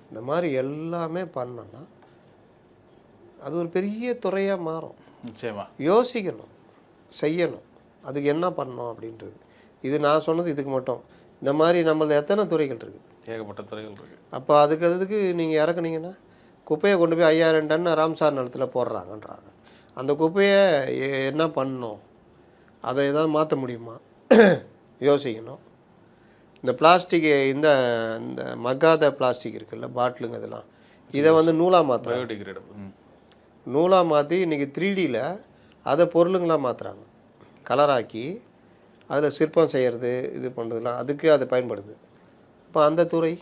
இந்த மாதிரி எல்லாமே பண்ணோன்னா அது ஒரு பெரிய துறையாக மாறும். நிச்சயமாக யோசிக்கணும், செய்யணும், அதுக்கு என்ன பண்ணணும் அப்படின்றது. இது நான் சொன்னது இதுக்கு மட்டும். இந்த மாதிரி நம்மளது எத்தனை துறைகள் இருக்குது, ஏகப்பட்ட துறைகள் இருக்குது. அப்போ அதுக்கு நீங்கள் இறக்குனீங்கன்னா குப்பையை கொண்டு போய் 5000 டன் ராம்சார் நிலத்தில் போடுறாங்கன்றாங்க. அந்த குப்பையை என்ன பண்ணணும், அதை எதாவது மாற்ற முடியுமா யோசிக்கணும். இந்த பிளாஸ்டிக் இந்த இந்த மக்காத பிளாஸ்டிக் இருக்குல்ல, பாட்டிலுங்க, இதெல்லாம் இதை வந்து நூலாக மாற்றுறாங்க. நூலாக மாற்றி இன்றைக்கி 3Dயில் அதை பொருளுங்களாக மாற்றுறாங்க, கலராக்கி அதில் சிற்பம் செய்கிறது இது பண்ணுறதுலாம் அதுக்கு அது பயன்படுது. அப்போ அந்த துறை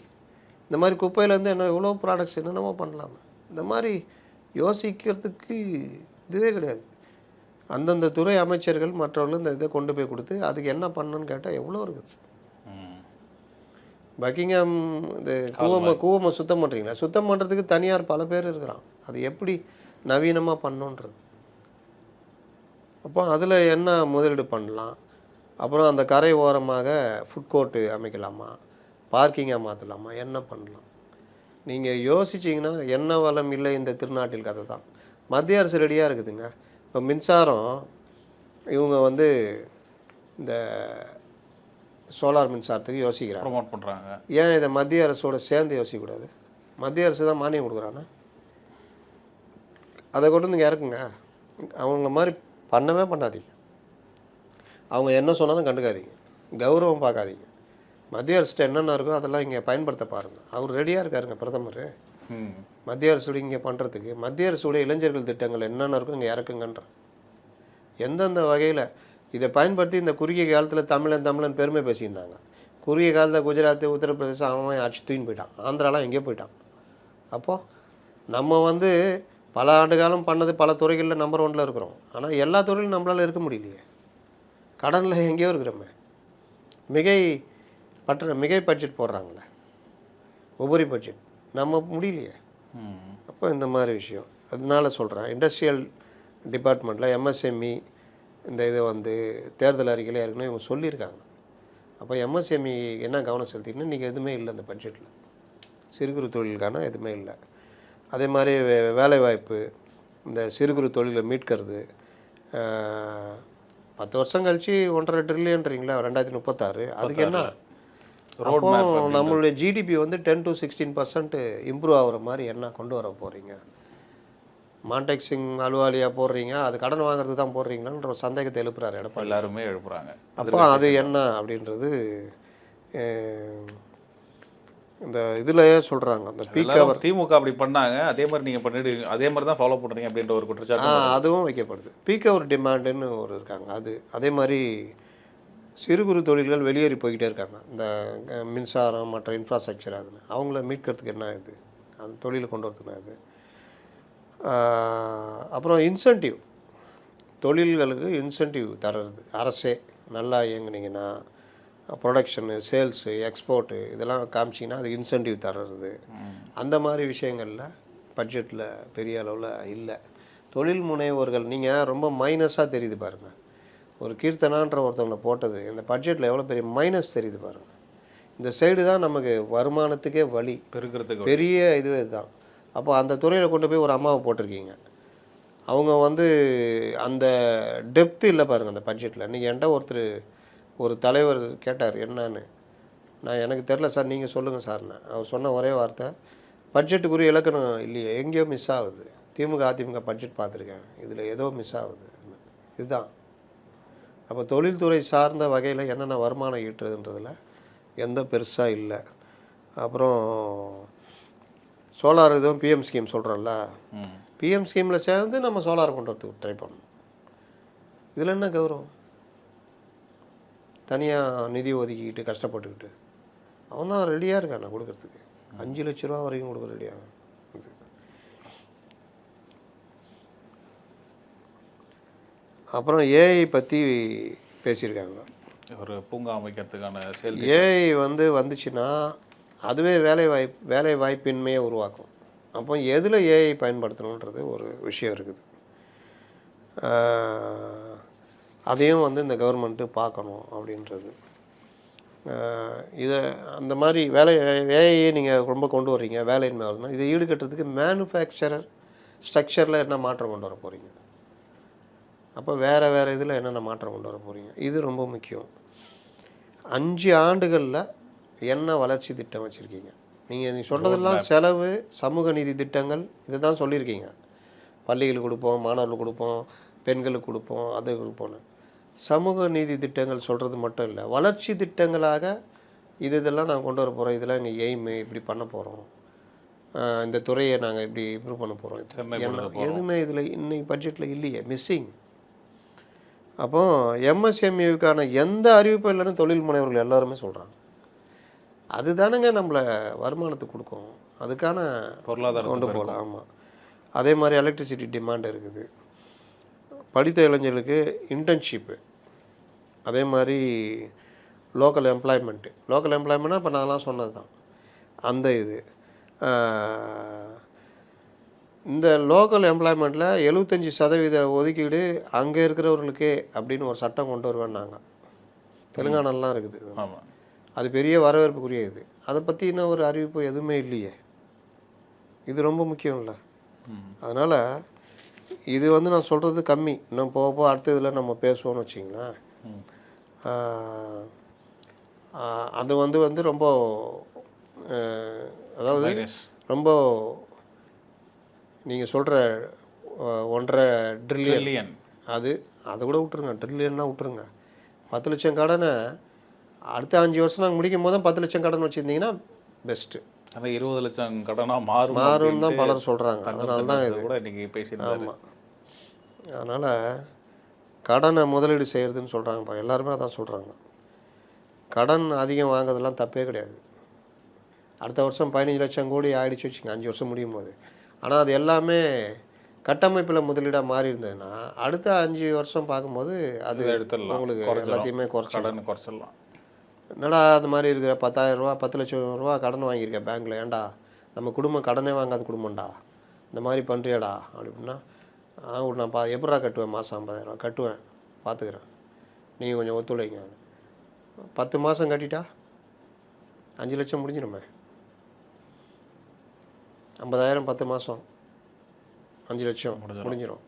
இந்த மாதிரி குப்பையிலேருந்து எவ்வளோ ப்ராடக்ட்ஸ் என்னென்னமோ பண்ணலாமா. இந்த மாதிரி யோசிக்கிறதுக்கு இதுவே கிடையாது. அந்தந்த துறை அமைச்சர்கள் மற்றவர்களும் இந்த இதை கொண்டு போய் கொடுத்து அதுக்கு என்ன பண்ணணுன்னு கேட்டால் எவ்வளோ இருக்குது. பக்கிங்ஹாம் இந்த கூவமை சுத்தம் பண்ணுறீங்களா, சுத்தம் பண்ணுறதுக்கு தனியார் பல பேர் இருக்கிறான். அது எப்படி நவீனமாக பண்ணணுன்றது. அப்போ அதில் என்ன முதலீடு பண்ணலாம், அப்புறம் அந்த கரை ஓரமாக ஃபுட் கோர்ட்டு அமைக்கலாமா, பார்க்கிங்காக மாற்றலாமா, என்ன பண்ணலாம். நீங்கள் யோசிச்சிங்கன்னா என்ன வளம் இல்லை இந்த திருநாட்டில் கதை தான். மத்திய அரசு ரெடியாக இருக்குதுங்க. இப்போ மின்சாரம் இவங்க வந்து இந்த சோலார் மின்சாரத்துக்கு யோசிக்கிறாங்க. ப்ரொமோட் பண்ணுறாங்க. ஏன் இதை மத்திய அரசோட சேர்ந்து யோசிக்கக்கூடாது? மத்திய அரசு தான் மானியம் கொடுக்குறாங்க, அதை கொண்டு வந்து இங்கே இறக்குங்க. அவங்க மாதிரி பண்ணவே பண்ணாதீங்க. அவங்க என்ன சொன்னாலும் கண்டுக்காதீங்க, கௌரவம் பார்க்காதீங்க. மத்திய அரசுகிட்ட என்னென்ன இருக்கோ அதெல்லாம் இங்கே பயன்படுத்த பாருங்கள். அவர் ரெடியாக இருக்காருங்க பிரதமர். மத்திய அரசோட இங்கே பண்ணுறதுக்கு மத்திய அரசுடைய இளைஞர்கள் திட்டங்கள் என்னென்ன இருக்கோ இங்கே இறக்குங்கன்ற எந்தெந்த வகையில் இதை பயன்படுத்தி இந்த குறுகிய காலத்தில் தமிழன் பெருமை பேசியிருந்தாங்க. குறுகிய காலத்தில் குஜராத், உத்தரப்பிரதேசம் அவன் ஆட்சி தூக்கின்னு போயிட்டான். ஆந்திராலாம் எங்கேயோ போயிட்டான். அப்போது நம்ம வந்து பல ஆண்டு காலம் பண்ணது பல துறைகளில் நம்பர் 1ல் இருக்கிறோம். ஆனால் எல்லா துறையிலும் நம்மளால் இருக்க முடியலையே. கடனில் எங்கேயோ இருக்கிறோமே. மிகை பட்ஜெட் போடுறாங்களே, உபரி பட்ஜெட், நம்ம முடியலையே. அப்போ இந்த மாதிரி விஷயம். அதனால சொல்கிறேன், இண்டஸ்ட்ரியல் டிபார்ட்மெண்ட்டில் எம்எஸ்எம்இ இந்த இதை வந்து தேர்தல் அறிக்கையில் ஏற்கனவே இவங்க சொல்லியிருக்காங்க. அப்போ எம்எஸ்எம்இ என்ன கவனம் செலுத்திங்கன்னா இன்றைக்கி எதுவுமே இல்லை இந்த பட்ஜெட்டில். சிறு குறு தொழிலுக்கான எதுவுமே இல்லை. அதே மாதிரி வேலைவாய்ப்பு, இந்த சிறு குறு தொழிலை மீட்கிறது. 10 வருஷம் கழிச்சு 1.5 ட்ரில்லியன்றீங்களா 2036, அதுக்கு என்ன? அப்போ நம்மளுடைய ஜிடிபி வந்து 10 to 16% இம்ப்ரூவ் ஆகிற மாதிரி என்ன கொண்டு வர போகிறீங்க? மான்டெக் சிங் அலுவாலியாக போடுறீங்க, அது கடன் வாங்குறதுக்கு தான் போடுறீங்களான்ற ஒரு சந்தேகத்தை எழுப்புறாரு எடப்பாடி. எல்லாருமே எழுப்புறாங்க. அப்போ அது என்ன அப்படின்றது இந்த இதில் சொல்கிறாங்க. அந்த பீக் அவர் திமுக அப்படி பண்ணாங்க, அதே மாதிரி நீங்கள் பண்ணிட்டு அதே மாதிரி தான் ஃபாலோ பண்ணுறீங்க அப்படின்ற ஒரு குற்றச்சாட்டு அதுவும் வைக்கப்படுது. பீக் அவர் டிமாண்டுன்னு ஒரு இருக்காங்க. அதே மாதிரி சிறு குறு தொழில்கள் வெளியேறி போய்கிட்டே இருக்காங்க. இந்த மின்சாரம் மற்ற இன்ஃப்ராஸ்ட்ரக்சர் அதில் அவங்கள மீட்கிறதுக்கு என்ன இது, அந்த தொழிலை கொண்டு வரதுக்கு இது. அப்புறம் இன்சென்டிவ், தொழில்களுக்கு இன்சென்டிவ் தர்றது. அரசே நல்லா இயங்குனீங்கன்னா ப்ரொடக்ஷனு, சேல்ஸு, எக்ஸ்போர்ட்டு இதெல்லாம் காமிச்சிங்கன்னா அது இன்சென்டிவ் தர்றது. அந்த மாதிரி விஷயங்களில் பட்ஜெட்டில் பெரிய அளவில் இல்லை. தொழில் முனைவோர்கள் நீங்கள் ரொம்ப மைனஸாக தெரியுது பாருங்கள். ஒரு கீர்த்தனான்ற ஒருத்தவங்களை போட்டது இந்த பட்ஜெட்டில் எவ்வளோ பெரிய மைனஸ் தெரியுது பாருங்கள். இந்த சைடு தான் நமக்கு வருமானத்துக்கே வழி பெருக்கிறதுக்கு பெரிய இதுவே தான். அப்போ அந்த துறையில் கொண்டு போய் ஒரு அம்மாவை போட்டிருக்கீங்க. அவங்க வந்து அந்த டெப்த்து இல்லை பாருங்கள் அந்த பட்ஜெட்டில். நீங்கள் என்கிட்ட ஒரு தலைவர் கேட்டார் என்னன்னு, நான் எனக்கு தெரில சார் நீங்கள் சொல்லுங்கள் சார்னு. அவர் சொன்ன ஒரே வார்த்தை, பட்ஜெட்டுக்குரிய இலக்கணம் இல்லையே, எங்கேயோ மிஸ் ஆகுது. அதிமுக பட்ஜெட் பார்த்துருக்கேன், இதில் ஏதோ மிஸ் ஆகுது. இதுதான். அப்போ தொழில்துறை சார்ந்த வகையில் என்னென்ன வருமானம் ஈட்டுறதுன்றதில் எந்த பெருசாக இல்லை. அப்புறம் சோலார் இதுவும் பிஎம் ஸ்கீம் சொல்கிறோம்ல, பிஎம் ஸ்கீமில் சேர்ந்து நம்ம சோலார் கொண்டு வரதுக்கு ட்ரை பண்ணணும். இதில் என்ன கௌரவம்? தனியாக நிதி ஒதுக்கிக்கிட்டு கஷ்டப்பட்டுக்கிட்டு அவன் தான் ரெடியாக இருக்கான் கொடுக்கறதுக்கு. 5 லட்ச ரூபா வரைக்கும் கொடுக்க ரெடியாக. அப்புறம் ஏஐ பற்றி பேசியிருக்காங்க. ஒரு பூங்கா அமைக்கிறதுக்கான செயல். ஏஐ வந்துச்சுன்னா அதுவே வேலை வாய்ப்பின்மையை உருவாக்கும். அப்போ எதில் ஏஐ பயன்படுத்தணுன்றது ஒரு விஷயம் இருக்குது. அதையும் இந்த கவர்மெண்ட்டு பார்க்கணும் அப்படின்றது. இதை அந்த மாதிரி வேலையே நீங்கள் ரொம்ப கொண்டு வர்றீங்க, வேலையின்மை வருதுன்னா இதை ஈடுகட்டுறதுக்கு மேனுஃபேக்சரர் ஸ்ட்ரக்சரில் என்ன மாற்றம் கொண்டு வர போகிறீங்க? அப்போ வேறு இதில் என்னென்ன மாற்றம் கொண்டு வர போகிறீங்க? இது ரொம்ப முக்கியம். 5 ஆண்டுகளில் என்ன வளர்ச்சி திட்டம் வச்சுருக்கீங்க? நீங்கள் சொல்கிறதெல்லாம் செலவு, சமூக நீதி திட்டங்கள் இதை தான் சொல்லியிருக்கீங்க. பள்ளிகளுக்கு கொடுப்போம், மாணவர்களுக்கு கொடுப்போம், பெண்களுக்கு கொடுப்போம், அது கொடுப்போன்னு. சமூக நீதி திட்டங்கள் சொல்கிறது மட்டும் இல்லை, வளர்ச்சி திட்டங்களாக இதெல்லாம் நாங்கள் கொண்டு வர போகிறோம், இதெல்லாம் எங்கள் எய்மு, இப்படி பண்ண போகிறோம், இந்த துறையை நாங்கள் இப்படி இம்ப்ரூவ் பண்ண போகிறோம். எதுவுமே இதில் இன்னைக்கு பட்ஜெட்டில் இல்லையே, மிஸ்ஸிங். அப்போ எம்எஸ்எம்இக்கான எந்த அறிவிப்பும் இல்லைன்னு தொழில் முனைவர்கள் எல்லாருமே சொல்கிறாங்க. அதுதானுங்க நம்மளை வருமானத்துக்கு கொடுக்கும், அதுக்கான பொருளாதாரம் கொண்டு போகலாம். ஆமாம். அதே மாதிரி எலக்ட்ரிசிட்டி டிமாண்ட் இருக்குது, படித்த இளைஞர்களுக்கு இன்டர்ன்ஷிப்பு, அதே மாதிரி லோக்கல் எம்ப்ளாய்மெண்ட்னா இப்போ நான்லாம் சொன்னது தான் அந்த இது. இந்த லோக்கல் எம்ப்ளாய்மெண்ட்டில் 75% ஒதுக்கீடு அங்கே இருக்கிறவர்களுக்கே அப்படின்னு ஒரு சட்டம் கொண்டு வருவேன் நாங்கள். தெலுங்கானாலாம் இருக்குது. அது பெரிய வரவேற்புக்குரிய இது. அதை பற்றி இன்னும் ஒரு அறிவிப்பு எதுவுமே இல்லையே. இது ரொம்ப முக்கியம் இல்லை. அதனால் இது நான் சொல்கிறது கம்மி. இன்னும் போக அடுத்த இதில் நம்ம பேசுவோம்னு வச்சிங்களேன். அது வந்து ரொம்ப அதாவது மைனஸ் ரொம்ப நீங்கள் சொல்கிற 1.5 ட்ரில்லியன் ட்ரில்லியன். அது அதை கூட விட்டுருங்க, ட்ரில்லியன்லாம் விட்டுருங்க. 10 லட்சம் கடனை அடுத்த 5 வருஷம் நாங்கள் முடிக்கும் போது தான் 10 லட்சம் கடன் வச்சுருந்தீங்கன்னா பெஸ்ட்டு. ஆனால் 20 லட்சம் கடனாக மாறும் மாறும்னு தான் பலர் சொல்கிறாங்க. அதனால தான் இது கூட இன்றைக்கி பேசியிருந்தாரு. ஆமாம். அதனால் கடனை முதலீடு செய்கிறதுன்னு சொல்கிறாங்கப்பா, எல்லாருமே அதான் சொல்கிறாங்க. கடன் அதிகம் வாங்குறதெல்லாம் தப்பே கிடையாது. அடுத்த வருஷம் 15 லட்சம் கோடி ஆகிடுச்சு வச்சுங்க 5 வருஷம் முடியும் போது. ஆனால் அது எல்லாமே கட்டமைப்பில் முதலீடாக மாறி இருந்ததுன்னா அடுத்த 5 வருஷம் பார்க்கும்போது அது எடுத்துடலாம், உங்களுக்கு எல்லாத்தையுமே கடன் குறைச்சிடலாம். என்னடா அது மாதிரி இருக்கிற 10,000 ரூபா 10 லட்சம் ரூபா கடன் வாங்கியிருக்கேன் பேங்க்கில், ஏன்டா நம்ம குடும்பம் கடனே வாங்காத குடும்பம்டா, இந்த மாதிரி பண்ணுறியாடா அப்படின்னா, நான் எப்படா கட்டுவேன், மாதம் 50,000 ரூபா கட்டுவேன், பார்த்துக்கிறேன், நீங்கள் கொஞ்சம் ஒத்துழைங்க. 10 மாதம் கட்டிட்டா 5 லட்சம் முடிஞ்சிடுமே. 50,000 10 மாதம் 5 லட்சம் முடிஞ்சிடும்.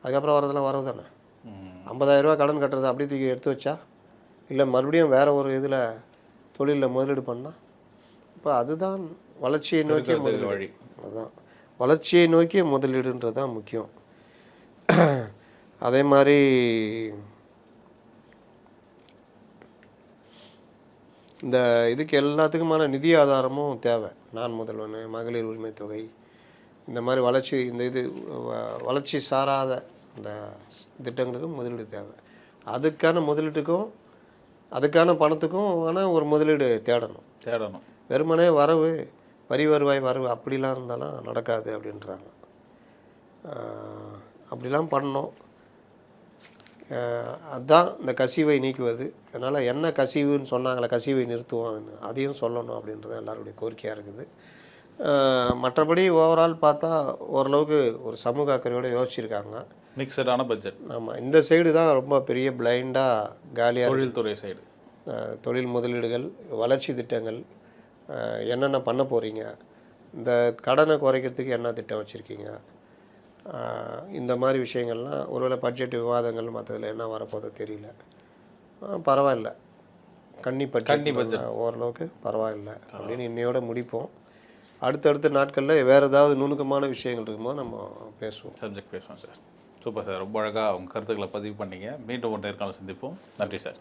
அதுக்கப்புறம் வரதெல்லாம் வரவு தானே. 50,000 ரூபா கடன் கட்டுறது அப்படியே தூக்கி எடுத்து வச்சா, இல்லை மறுபடியும் வேறு ஒரு இதில் தொழிலில் முதலீடு பண்ணால், இப்போ அதுதான் வளர்ச்சியை நோக்கிய முதலீடு. வழி அதுதான் வளர்ச்சியை நோக்கிய முதலீடுன்றது தான் முக்கியம். அதே மாதிரி இந்த இதுக்கு எல்லாத்துக்குமான நிதி ஆதாரமும் தேவை. நான் முதல்வன், மகளிர் உரிமை தொகை, இந்த மாதிரி வளர்ச்சி சாராத இந்த திட்டங்களுக்கும் முதலீடு தேவை. அதுக்கான முதலீட்டுக்கும் அதுக்கான பணத்துக்கும் ஆனால் ஒரு முதலீடு தேடணும். வெறுமனே வரி வருவாய் வரவு அப்படிலாம் இருந்தாலும் நடக்காது அப்படின்றாங்க. அப்படிலாம் பண்ணணும். அதுதான் இந்த கசிவை நீக்குவது. அதனால் என்ன கசிவுன்னு சொன்னாங்களே, கசிவை நிறுத்துவோம், அதையும் சொல்லணும் அப்படின்றது எல்லாருடைய கோரிக்கையாக இருக்குது. மற்றபடி ஓவரால் பார்த்தா ஓரளவுக்கு ஒரு சமூக அக்கறையோடு யோசிச்சிருக்காங்க. மிக்சடான பட்ஜெட். ஆமாம், இந்த சைடு தான் ரொம்ப பெரிய பிளைண்டாக காலியாக தொழில்துறை சைடு. தொழில் முதலீடுகள், வளர்ச்சி திட்டங்கள், என்னென்ன பண்ண போகிறீங்க, இந்த கடனை குறைக்கிறதுக்கு என்ன திட்டம் வச்சுருக்கீங்க, இந்த மாதிரி விஷயங்கள்லாம் ஒருவேளை பட்ஜெட் விவாதங்கள் மற்றதில் என்ன வரப்போதோ தெரியல. பரவாயில்ல, கன்னி பட்ஜெட் ஓரளவுக்கு பரவாயில்ல அப்படின்னு இன்னையோட முடிப்போம். அடுத்தடுத்த நாட்களில் வேறு ஏதாவது நுணுக்கமான விஷயங்கள் இருக்கும்போது நம்ம பேசுவோம். சப்ஜெக்ட் பேசுவோம் சார். சூப்பர் சார், ரொம்ப அழகாக உங்கள் கருத்துக்களை பதிவு பண்ணிங்க. மீண்டும் ஒரு நேர்காணல் சந்திப்போம். நன்றி சார்.